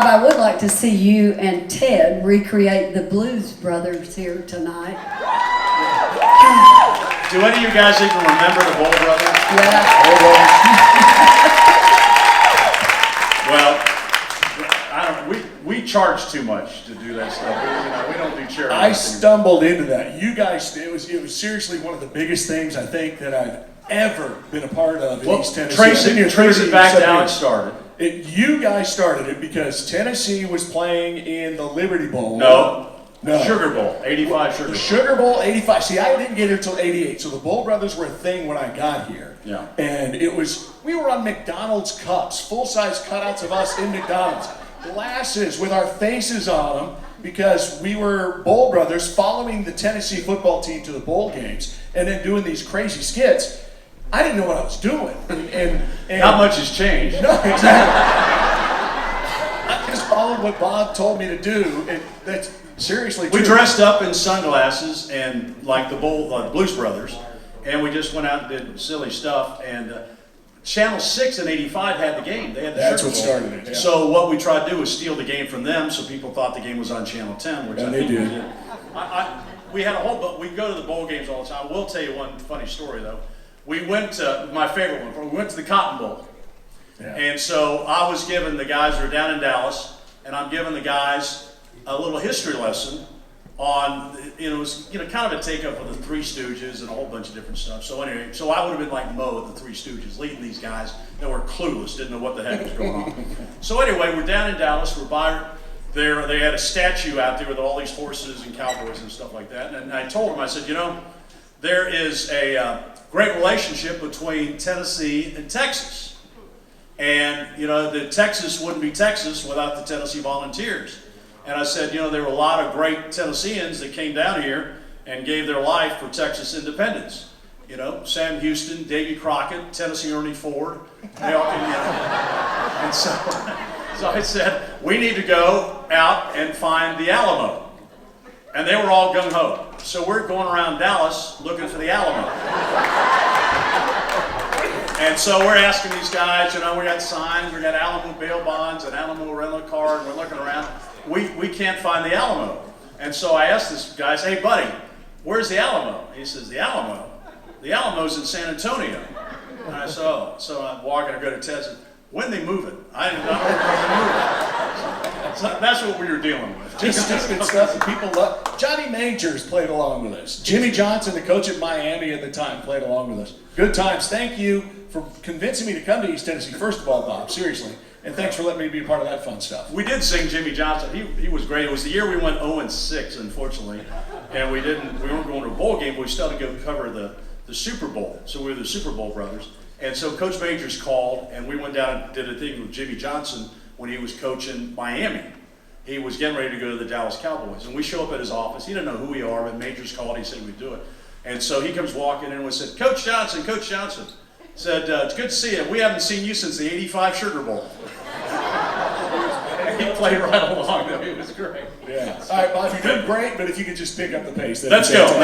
I would like to see you and Ted recreate the Blues Brothers here tonight. Do any of you guys even remember the Bull Brothers? Yeah. Well, I don't. We charge too much to do that stuff. We don't do charity. I stumbled into that. You guys, it was seriously one of the biggest things I think that I've ever been a part of in Well, East Tennessee. I've been here trace it back 37 to how it years. started. You guys started it because Tennessee was playing in the Liberty Bowl. No. No. Sugar Bowl, 85 Sugar The Bowl. Sugar Bowl, 85. See, I didn't get here until 88, so the Bull Brothers were a thing when I got here. Yeah. And we were on McDonald's cups, full-size cutouts of us in McDonald's. Glasses with our faces on them because we were Bull Brothers following the Tennessee football team to the bowl games and then doing these crazy skits. I didn't know what I was doing. And Not much has changed. No, exactly. I just followed what Bob told me to do, and that's seriously We true. dressed up in sunglasses and like the Blues Brothers, and we just went out and did silly stuff. And Channel 6 in 85 had the game. They had the That's Sugar what Bowl. started it, yeah. So what we tried to do was steal the game from them, so people thought the game was on Channel 10, which And I they think we did. did. We had a whole, but we go to the bowl games all the time. I will tell you one funny story though. We went to my favorite one. We went to the Cotton Bowl. Yeah. And so I was giving the guys who are down in Dallas, and I'm giving the guys a little history lesson on, it was kind of a take-up of the Three Stooges and a whole bunch of different stuff. So anyway, so I would have been like Mo at the Three Stooges, leading these guys that were clueless, didn't know what the heck was going on. So anyway, we're down in Dallas, we're by there, they had a statue out there with all these horses and cowboys and stuff like that. And I told them, I said, there is a great relationship between Tennessee and Texas. And, the Texas wouldn't be Texas without the Tennessee Volunteers. And I said, there were a lot of great Tennesseans that came down here and gave their life for Texas independence. Sam Houston, Davy Crockett, Tennessee Ernie Ford, they all came down. And so I said, we need to go out and find the Alamo. And they were all gung-ho. So we're going around Dallas looking for the Alamo. And so we're asking these guys, we got signs, we got Alamo bail bonds and Alamo rental car, and we're looking around. We can't find the Alamo. And so I asked this guy, hey buddy, where's the Alamo? He says, the Alamo? The Alamo's in San Antonio. And I said, oh. So I'm walking, I go to Ted and said, when they move it? I didn't know when they move it. So that's what we were dealing with. Just stupid stuff that people love. Johnny Majors played along with us. Jimmy Johnson, the coach at Miami at the time, played along with us. Good times. Thank you for convincing me to come to East Tennessee, first of all, Bob, seriously. And thanks for letting me be a part of that fun stuff. We did sing Jimmy Johnson. He was great. It was the year we went 0-6, unfortunately. And we weren't going to a bowl game, but we still had to go cover the Super Bowl. So we were the Super Bowl brothers. And so Coach Majors called, and we went down and did a thing with Jimmy Johnson when he was coaching Miami. He was getting ready to go to the Dallas Cowboys. And we show up at his office. He didn't know who we are, but Majors called. He said we'd do it. And so he comes walking in and we said, Coach Johnson. Said, it's good to see you. We haven't seen you since the 85 Sugar Bowl. He played right along, though. It was great. Yeah. All right, Bob, you're doing great, but if you could just pick up the pace. Let's go. Yeah,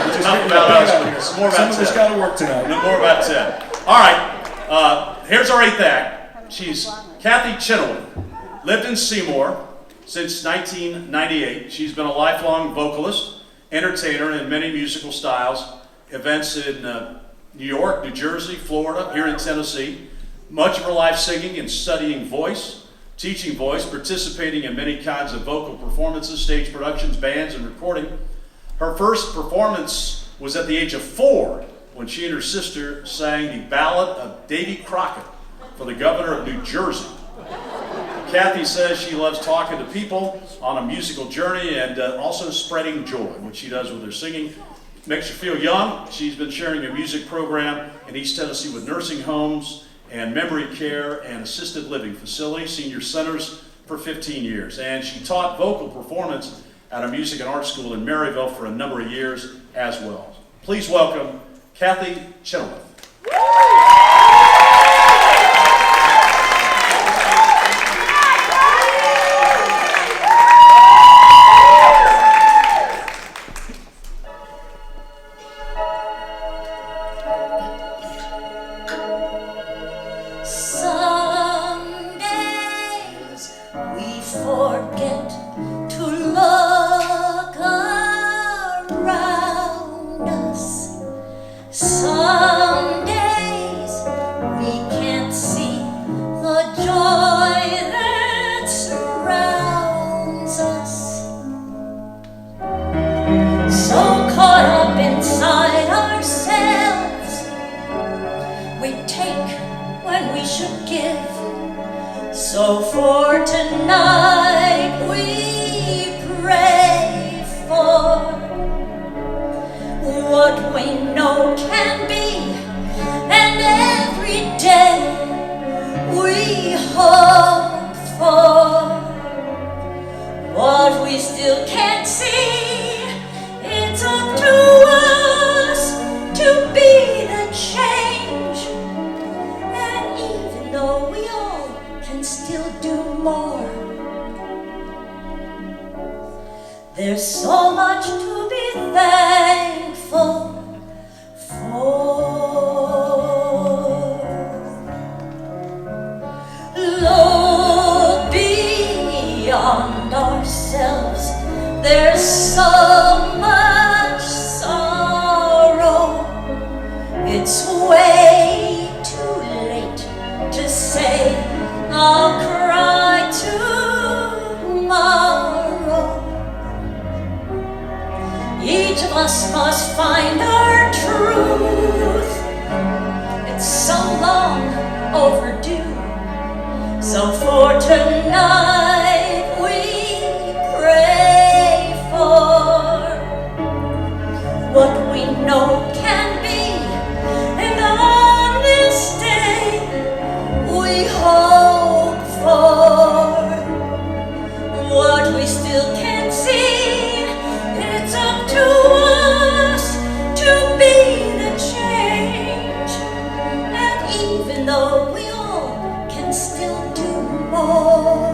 just Enough pick about it up. us. More about Some of us Ted. got to work tonight. No more about Ted. All right. Here's our 8th act. She's Kathy Chenoweth. Lived in Seymour since 1998. She's been a lifelong vocalist, entertainer in many musical styles, events in New York, New Jersey, Florida, here in Tennessee. Much of her life singing and studying voice, teaching voice, participating in many kinds of vocal performances, stage productions, bands, and recording. Her first performance was at the age of 4 when she and her sister sang the ballad of Davy Crockett for the governor of New Jersey. Kathy says she loves talking to people on a musical journey and also spreading joy, which she does with her singing. Makes her feel young. She's been sharing a music program in East Tennessee with nursing homes and memory care and assisted living facilities, senior centers, for 15 years. And she taught vocal performance at a music and art school in Maryville for a number of years as well. Please welcome Kathy Chenoweth. So for tonight we pray for what we know can be, and every day we hope for what we still can't see. It's up to us to be the change, and even though we all can still do more, there's so much to be thankful for. Look beyond ourselves, there's so much sorrow. It's way too late to say I'll cry tomorrow. Each of us must find our truth. It's so long overdue. So for tonight we pray for what we know can be, and on this day we hope for what we still can't see. It's up to us to be the change, and even though we all can still do more,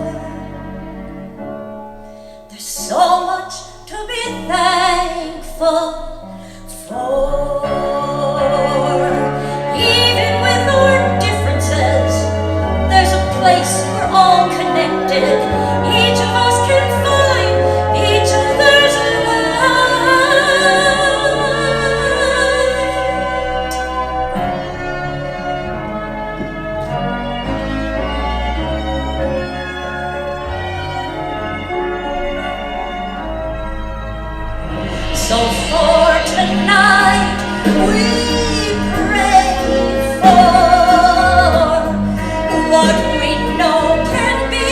there's so much to be thankful for. Even with our differences, there's a place we're all connected. Each of us can find each other's light. So for tonight we pray for what we know can be,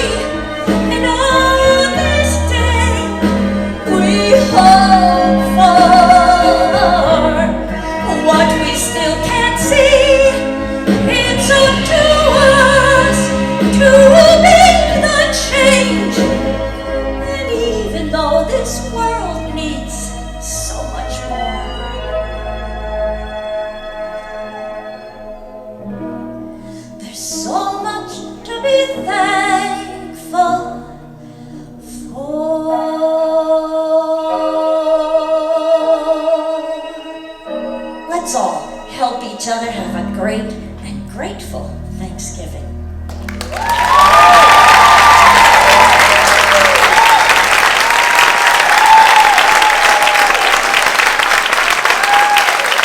and on this day we hope for what we still can't see. It's up to us to be the change, and even though this world needs so much more, there's so much to be thankful for. Let's all help each other have a great and grateful Thanksgiving.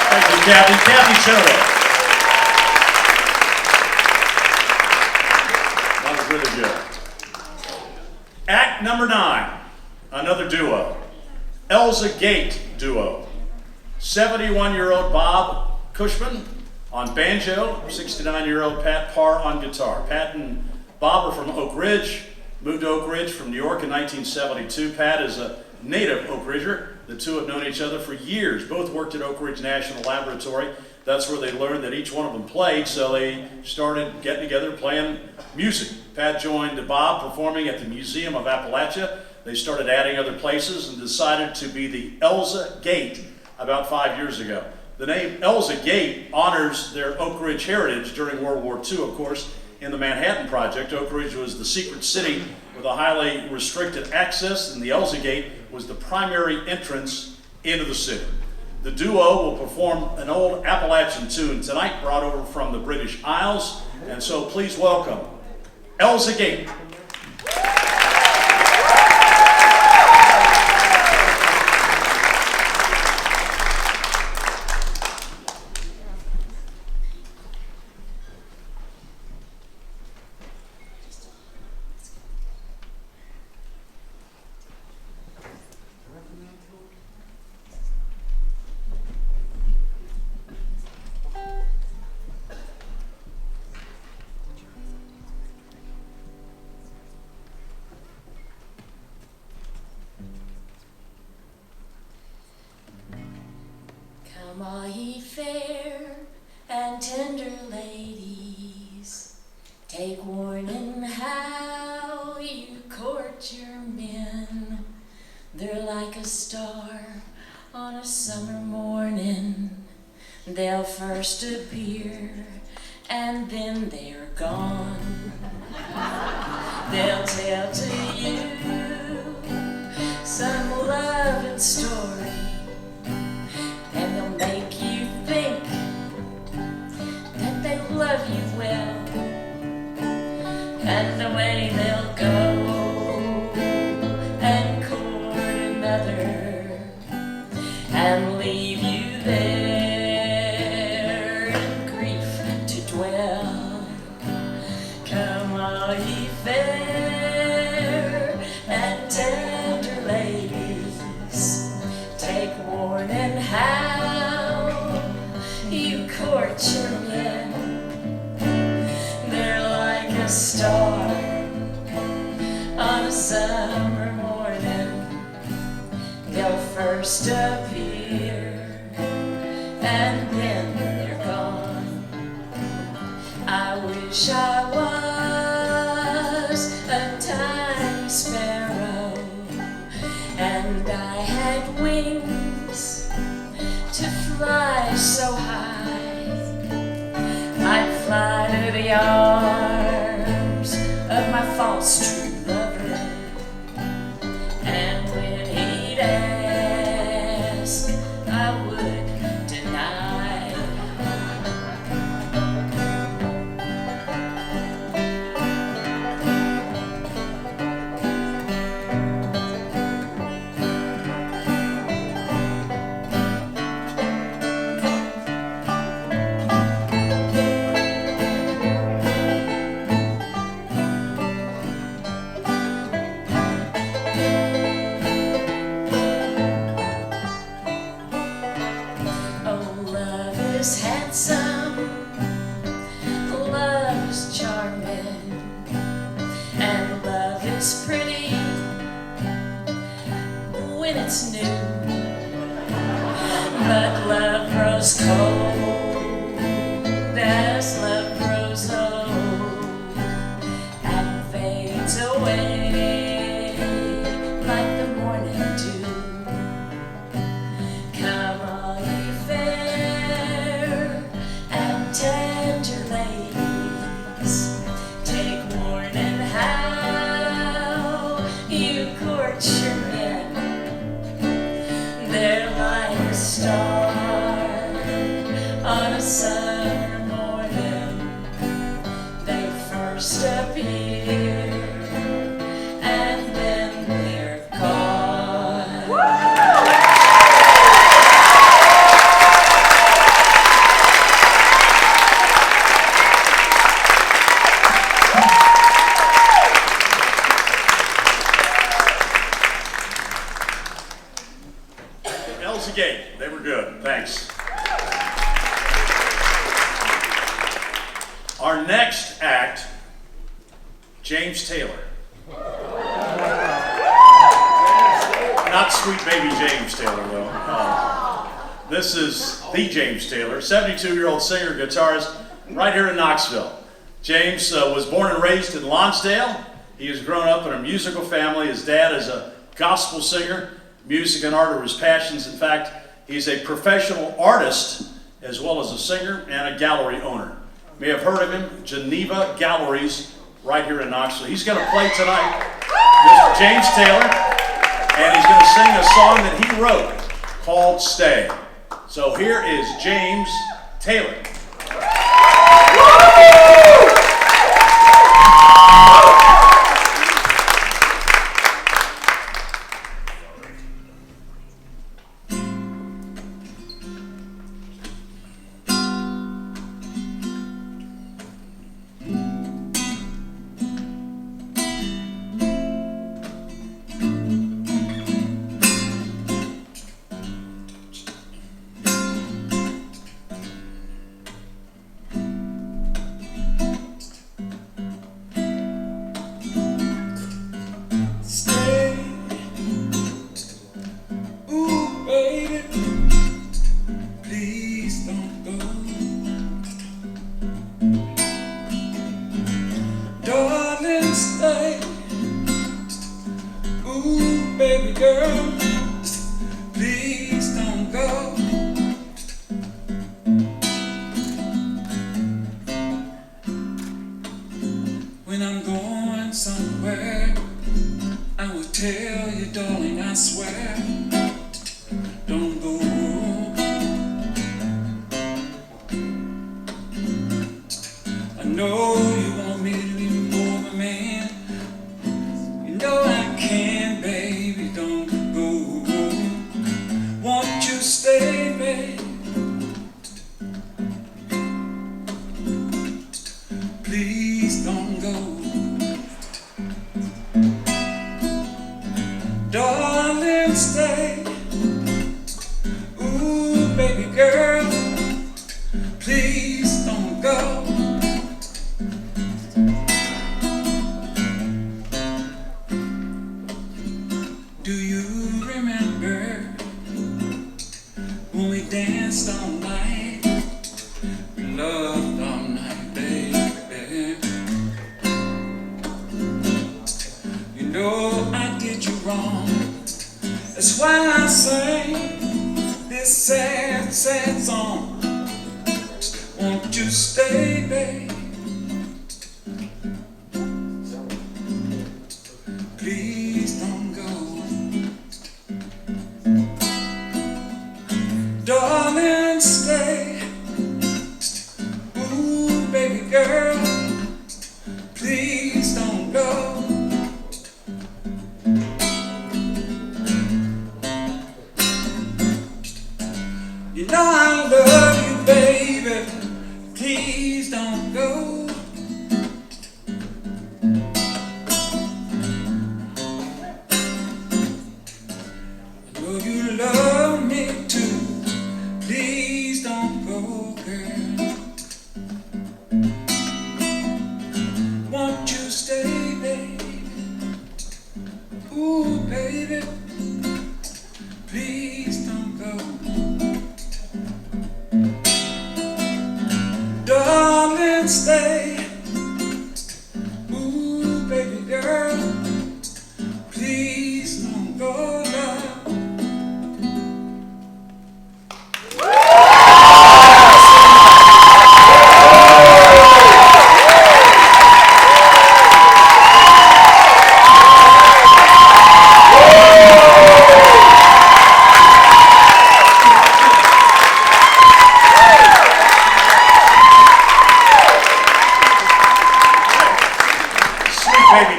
Thank you, Kathy Chenoweth. That was really good. Act number 9, another duo. Elza Gate duo. 71-year-old Bob Cushman on banjo, 69-year-old Pat Parr on guitar. Pat and Bob are from Oak Ridge, moved to Oak Ridge from New York in 1972. Pat is a native Oak Ridger. The two have known each other for years. Both worked at Oak Ridge National Laboratory. That's where they learned that each one of them played, so they started getting together playing music. Pat joined Bob performing at the Museum of Appalachia. They started adding other places and decided to be the Elza Gate about 5 years ago. The name Elza Gate honors their Oak Ridge heritage during World War II, of course. In the Manhattan Project, Oak Ridge was the secret city with a highly restricted access, and the Elza Gate was the primary entrance into the city. The duo will perform an old Appalachian tune tonight brought over from the British Isles, and so please welcome Elza Gate. Come all ye fair and tender ladies, take warning how you court your men. They're like a star on a summer morning. They'll first appear and then they're gone. They'll tell to you some loving story, and they'll make you think that they love you well. And away they'll go and court another and leave you there in grief to dwell. Come all ye fair and tender ladies, take warning how you court your men. They're like a star on a summer morning. They'll first appear and then they're gone. I wish I was a tiny sparrow and I had wings to fly so high. I'd fly to the arms of my false true lover, and when he'd ask, I would deny. Oh, love is handsome, love is charming, and love is pretty when it's new. But love grows cold as love grows old and fades away like the morning dew. Come all ye fair and tender ladies, take warning how you court your men. They're like a star on a summer morning. They first appear and then they're gone. Elza Gate, they were good, thanks. Our next act James Taylor. Not sweet baby James Taylor, though. This is the James Taylor, 72-year-old singer, guitarist, right here in Knoxville. James was born and raised in Lonsdale. He has grown up in a musical family. His dad is a gospel singer. Music and art are his passions. In fact, he's a professional artist as well as a singer and a gallery owner. You may have heard of him, Geneva Galleries, right here in Knoxville. He's going to play tonight, Mr. James Taylor, and he's going to sing a song that he wrote called Stay. So here is James Taylor.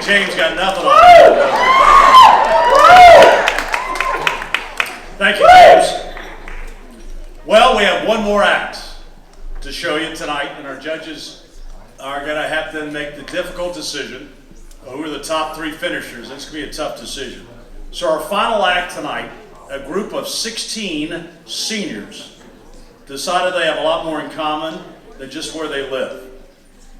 James got nothing on it. Thank you, James. Well, we have one more act to show you tonight, and our judges are going to have to make the difficult decision of who are the top three finishers. It's going to be a tough decision. So our final act tonight, a group of 16 seniors decided they have a lot more in common than just where they live.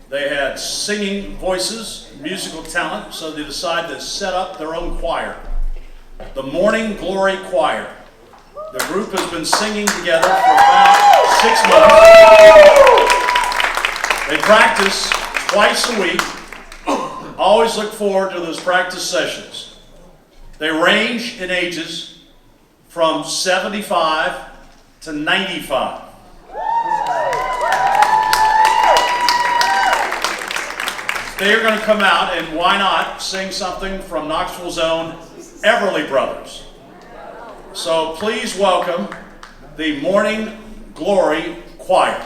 They had singing voices, musical talent, so they decided to set up their own choir, the Morning Glory Choir. The group has been singing together for about 6 months. They practice twice a week. Always look forward to those practice sessions. They range in ages from 75 to 95. They are going to come out and why not sing something from Knoxville's own Everly Brothers. So please welcome the Morning Glory Choir.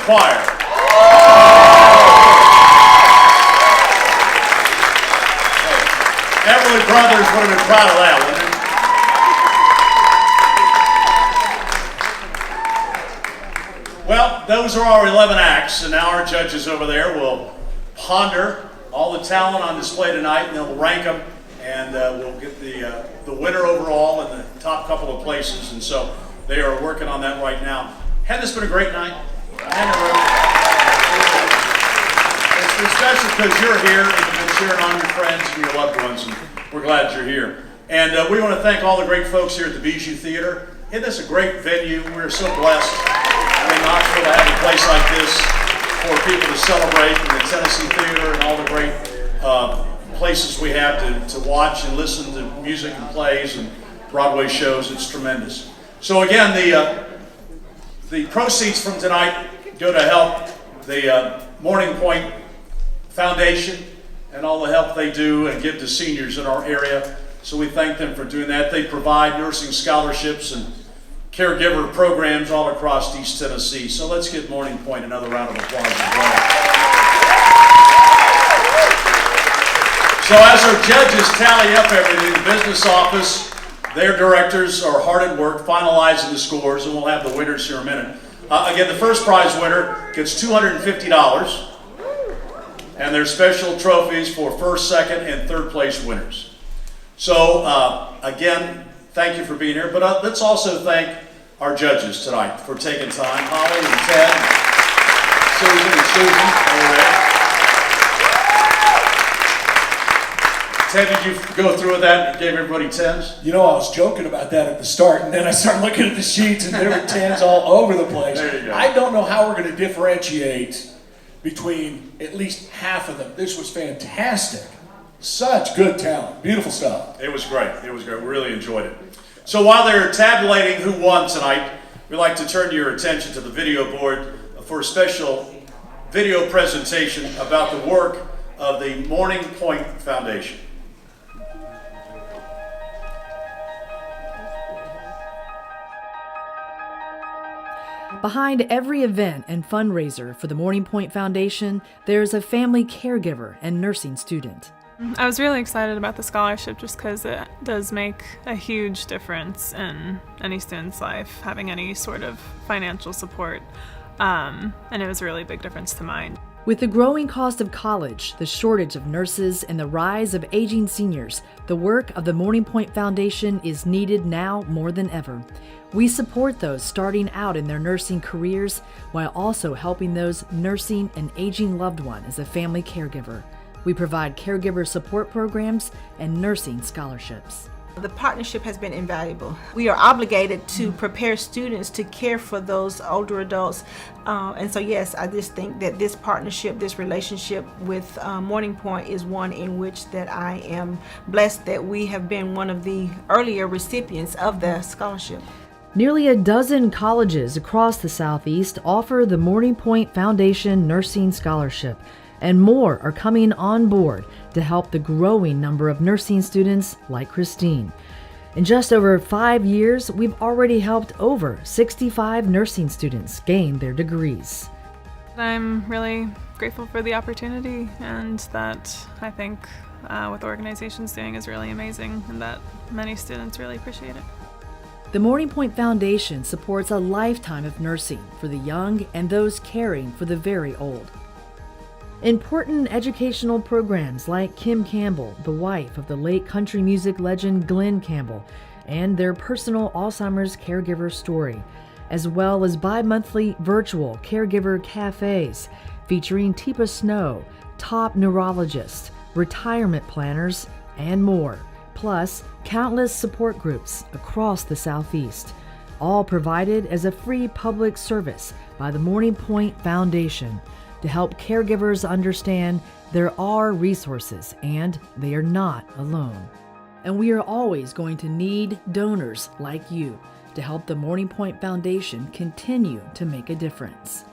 choir. Everly Brothers would have been proud of that, wouldn't it? Well, those are our 11 acts, and now our judges over there will ponder all the talent on display tonight, and they'll rank them, and we'll get the winner overall in the top couple of places, and so they are working on that right now. Hadn't this been a great night? It's especially because you're here and you've been cheering on your friends and your loved ones, and we're glad you're here. And we want to thank all the great folks here at the Bijou Theater. Isn't this a great venue? We're so blessed in Knoxville to have a place like this for people to celebrate, and the Tennessee Theater and all the great places we have to watch and listen to music and plays and Broadway shows. It's tremendous. So again, the proceeds from tonight go to help the Morning Pointe Foundation and all the help they do and give to seniors in our area. So we thank them for doing that. They provide nursing scholarships and caregiver programs all across East Tennessee. So let's give Morning Pointe another round of applause as well. So as our judges tally up everything, the business office, their directors are hard at work finalizing the scores, and we'll have the winners here in a minute. Again, the first prize winner gets $250, and there's special trophies for first, second, and third place winners. So again, thank you for being here, but let's also thank our judges tonight for taking time. Holly and Ted, Susan and Susan over there. Ted, did you go through with that and gave everybody 10s? You know, I was joking about that at the start, and then I started looking at the sheets, and there were 10s all over the place. There you go. I don't know how we're going to differentiate between at least half of them. This was fantastic. Such good talent. Beautiful stuff. It was great. It was great. We really enjoyed it. So while they're tabulating who won tonight, we'd like to turn your attention to the video board for a special video presentation about the work of the Morning Pointe Foundation. Behind every event and fundraiser for the Morning Pointe Foundation, there's a family caregiver and nursing student. I was really excited about the scholarship just because it does make a huge difference in any student's life, having any sort of financial support, and it was a really big difference to mine. With the growing cost of college, the shortage of nurses, and the rise of aging seniors, the work of the Morning Pointe Foundation is needed now more than ever. We support those starting out in their nursing careers while also helping those nursing an aging loved one as a family caregiver. We provide caregiver support programs and nursing scholarships. The partnership has been invaluable. We are obligated to prepare students to care for those older adults. And so yes, I just think that this partnership, this relationship with Morning Pointe is one in which that I am blessed that we have been one of the earlier recipients of the scholarship. Nearly a dozen colleges across the Southeast offer the Morning Pointe Foundation Nursing Scholarship, and more are coming on board to help the growing number of nursing students like Christine. In just over 5 years, we've already helped over 65 nursing students gain their degrees. I'm really grateful for the opportunity, and that I think what the organization's doing is really amazing, and that many students really appreciate it. The Morning Pointe Foundation supports a lifetime of nursing for the young and those caring for the very old. Important educational programs like Kim Campbell, the wife of the late country music legend Glenn Campbell, and their personal Alzheimer's caregiver story, as well as bi-monthly virtual caregiver cafes featuring Teepa Snow, top neurologists, retirement planners, and more, plus countless support groups across the Southeast, all provided as a free public service by the Morning Pointe Foundation to help caregivers understand there are resources and they are not alone. And we are always going to need donors like you to help the Morning Pointe Foundation continue to make a difference.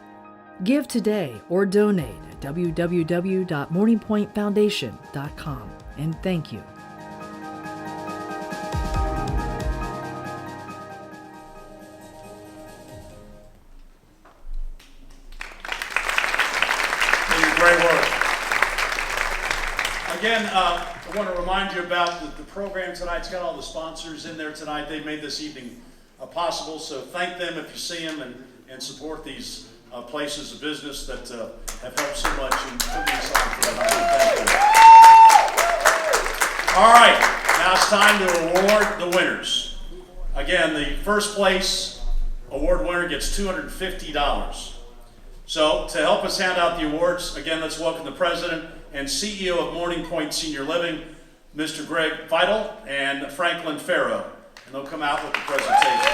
Give today or donate at www.morningpointefoundation.com, and thank you. again, I want to remind you about the program tonight. It's got all the sponsors in there tonight. They made this evening possible, so thank them if you see them and support these places of business that have helped so much in putting this on for tonight. Thank you. All right, now it's time to award the winners. Again, the first place award winner gets $250. So to help us hand out the awards, again, let's welcome the president and CEO of Morning Pointe Senior Living, Mr. Greg Vital and Franklin Farrow. And they'll come out with the presentation.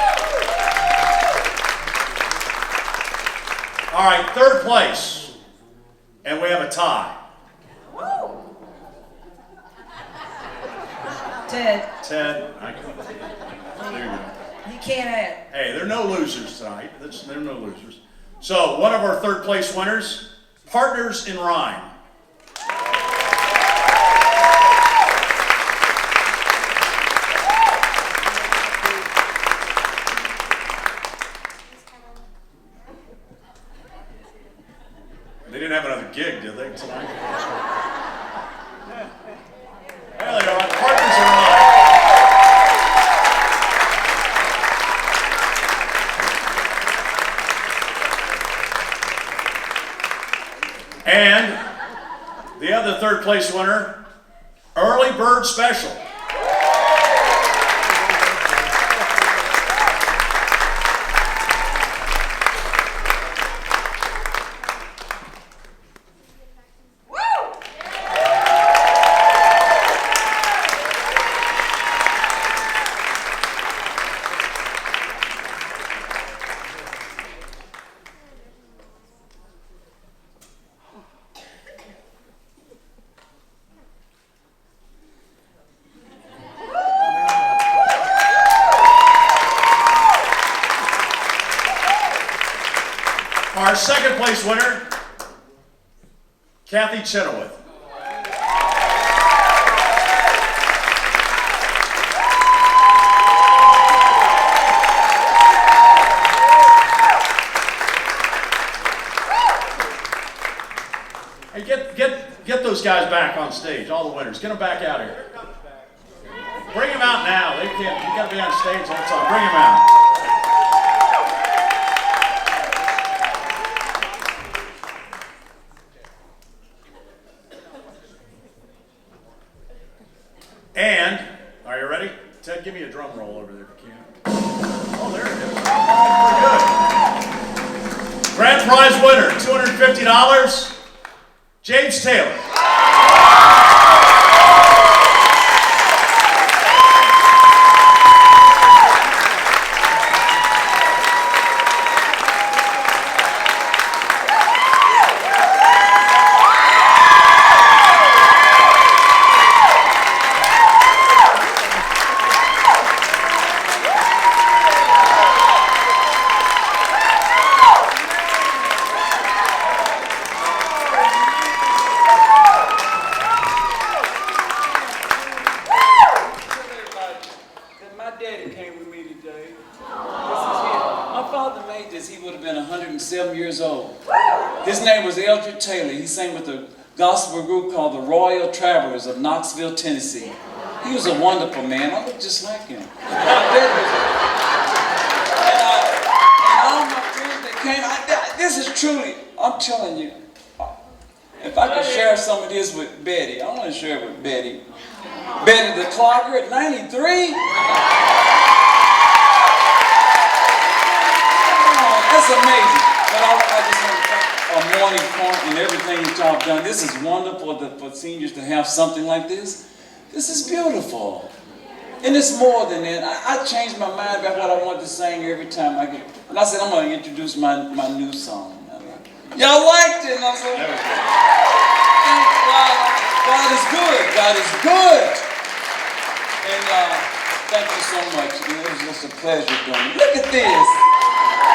All right, third place. And we have a tie. Ted, Ted, there you go. you can't add. Hey, there are no losers tonight. There are no losers. So one of our third place winners, Partners in Rhyme. They didn't have another gig, did they, tonight? There they are, Partners in Rhyme. And the other third place winner, Early Bird Special. Our second place winner, Kathy Chenoweth. Hey, get those guys back on stage, all the winners. Get them back out here. Bring them out now. They can't. You got to be on stage all the time. Bring them out. And, are you ready? Ted, give me a drum roll over there if you can. Oh, there it is. Pretty good. Grand prize winner, $250, James Taylor. His name was Eldred Taylor. He sang with a gospel group called the Royal Travelers of Knoxville, Tennessee. He was a wonderful man. I looked just like him. And all my friends that came, this is truly, I'm telling you, if I could share some of this with Betty, I want to share it with Betty. Betty the clocker at 93. That's amazing. But I just want to thank Morning Pointe and everything that y'all have done. This is wonderful for seniors to have something like this. This is beautiful. And it's more than that. I changed my mind about what I wanted to sing every time I get. And I said, I'm going to introduce my new song. Y'all liked it. And I said, thank God. God is good. God is good. And thank you so much. It was just a pleasure doing it. Look at this.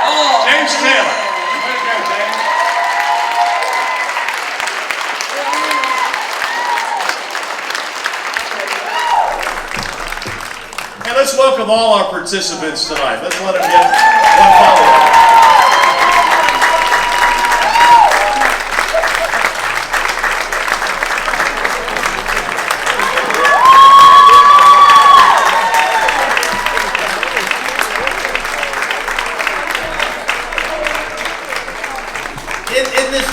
Oh, James Taylor. Way to go, James. Hey, let's welcome all our participants tonight. Let's let them get one follow-up.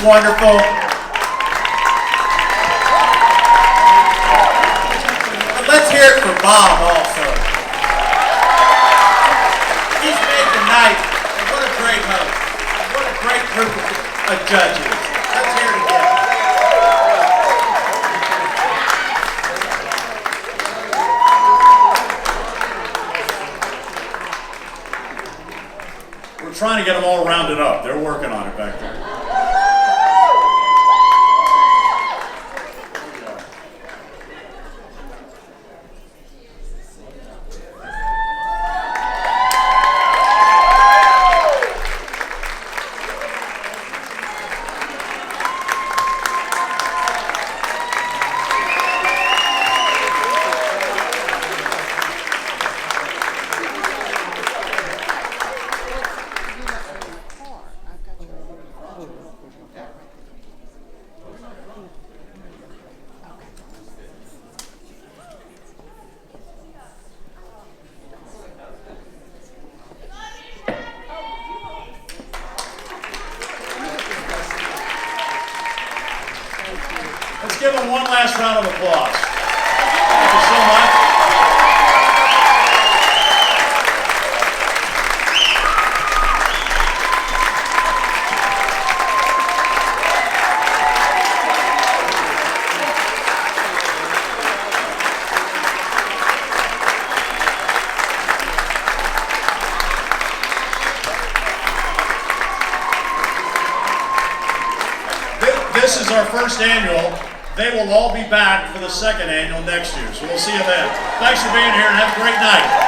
wonderful. But let's hear it for Bob also. He's made the night, and what a great host. What a great group of judges. Let's hear it again. We're trying to get them all rounded up. They're working on it back there. Let's give them one last round of applause. Thank you so much. This is our first annual. They will all be back for the second annual next year, so we'll see you then. Thanks for being here and have a great night.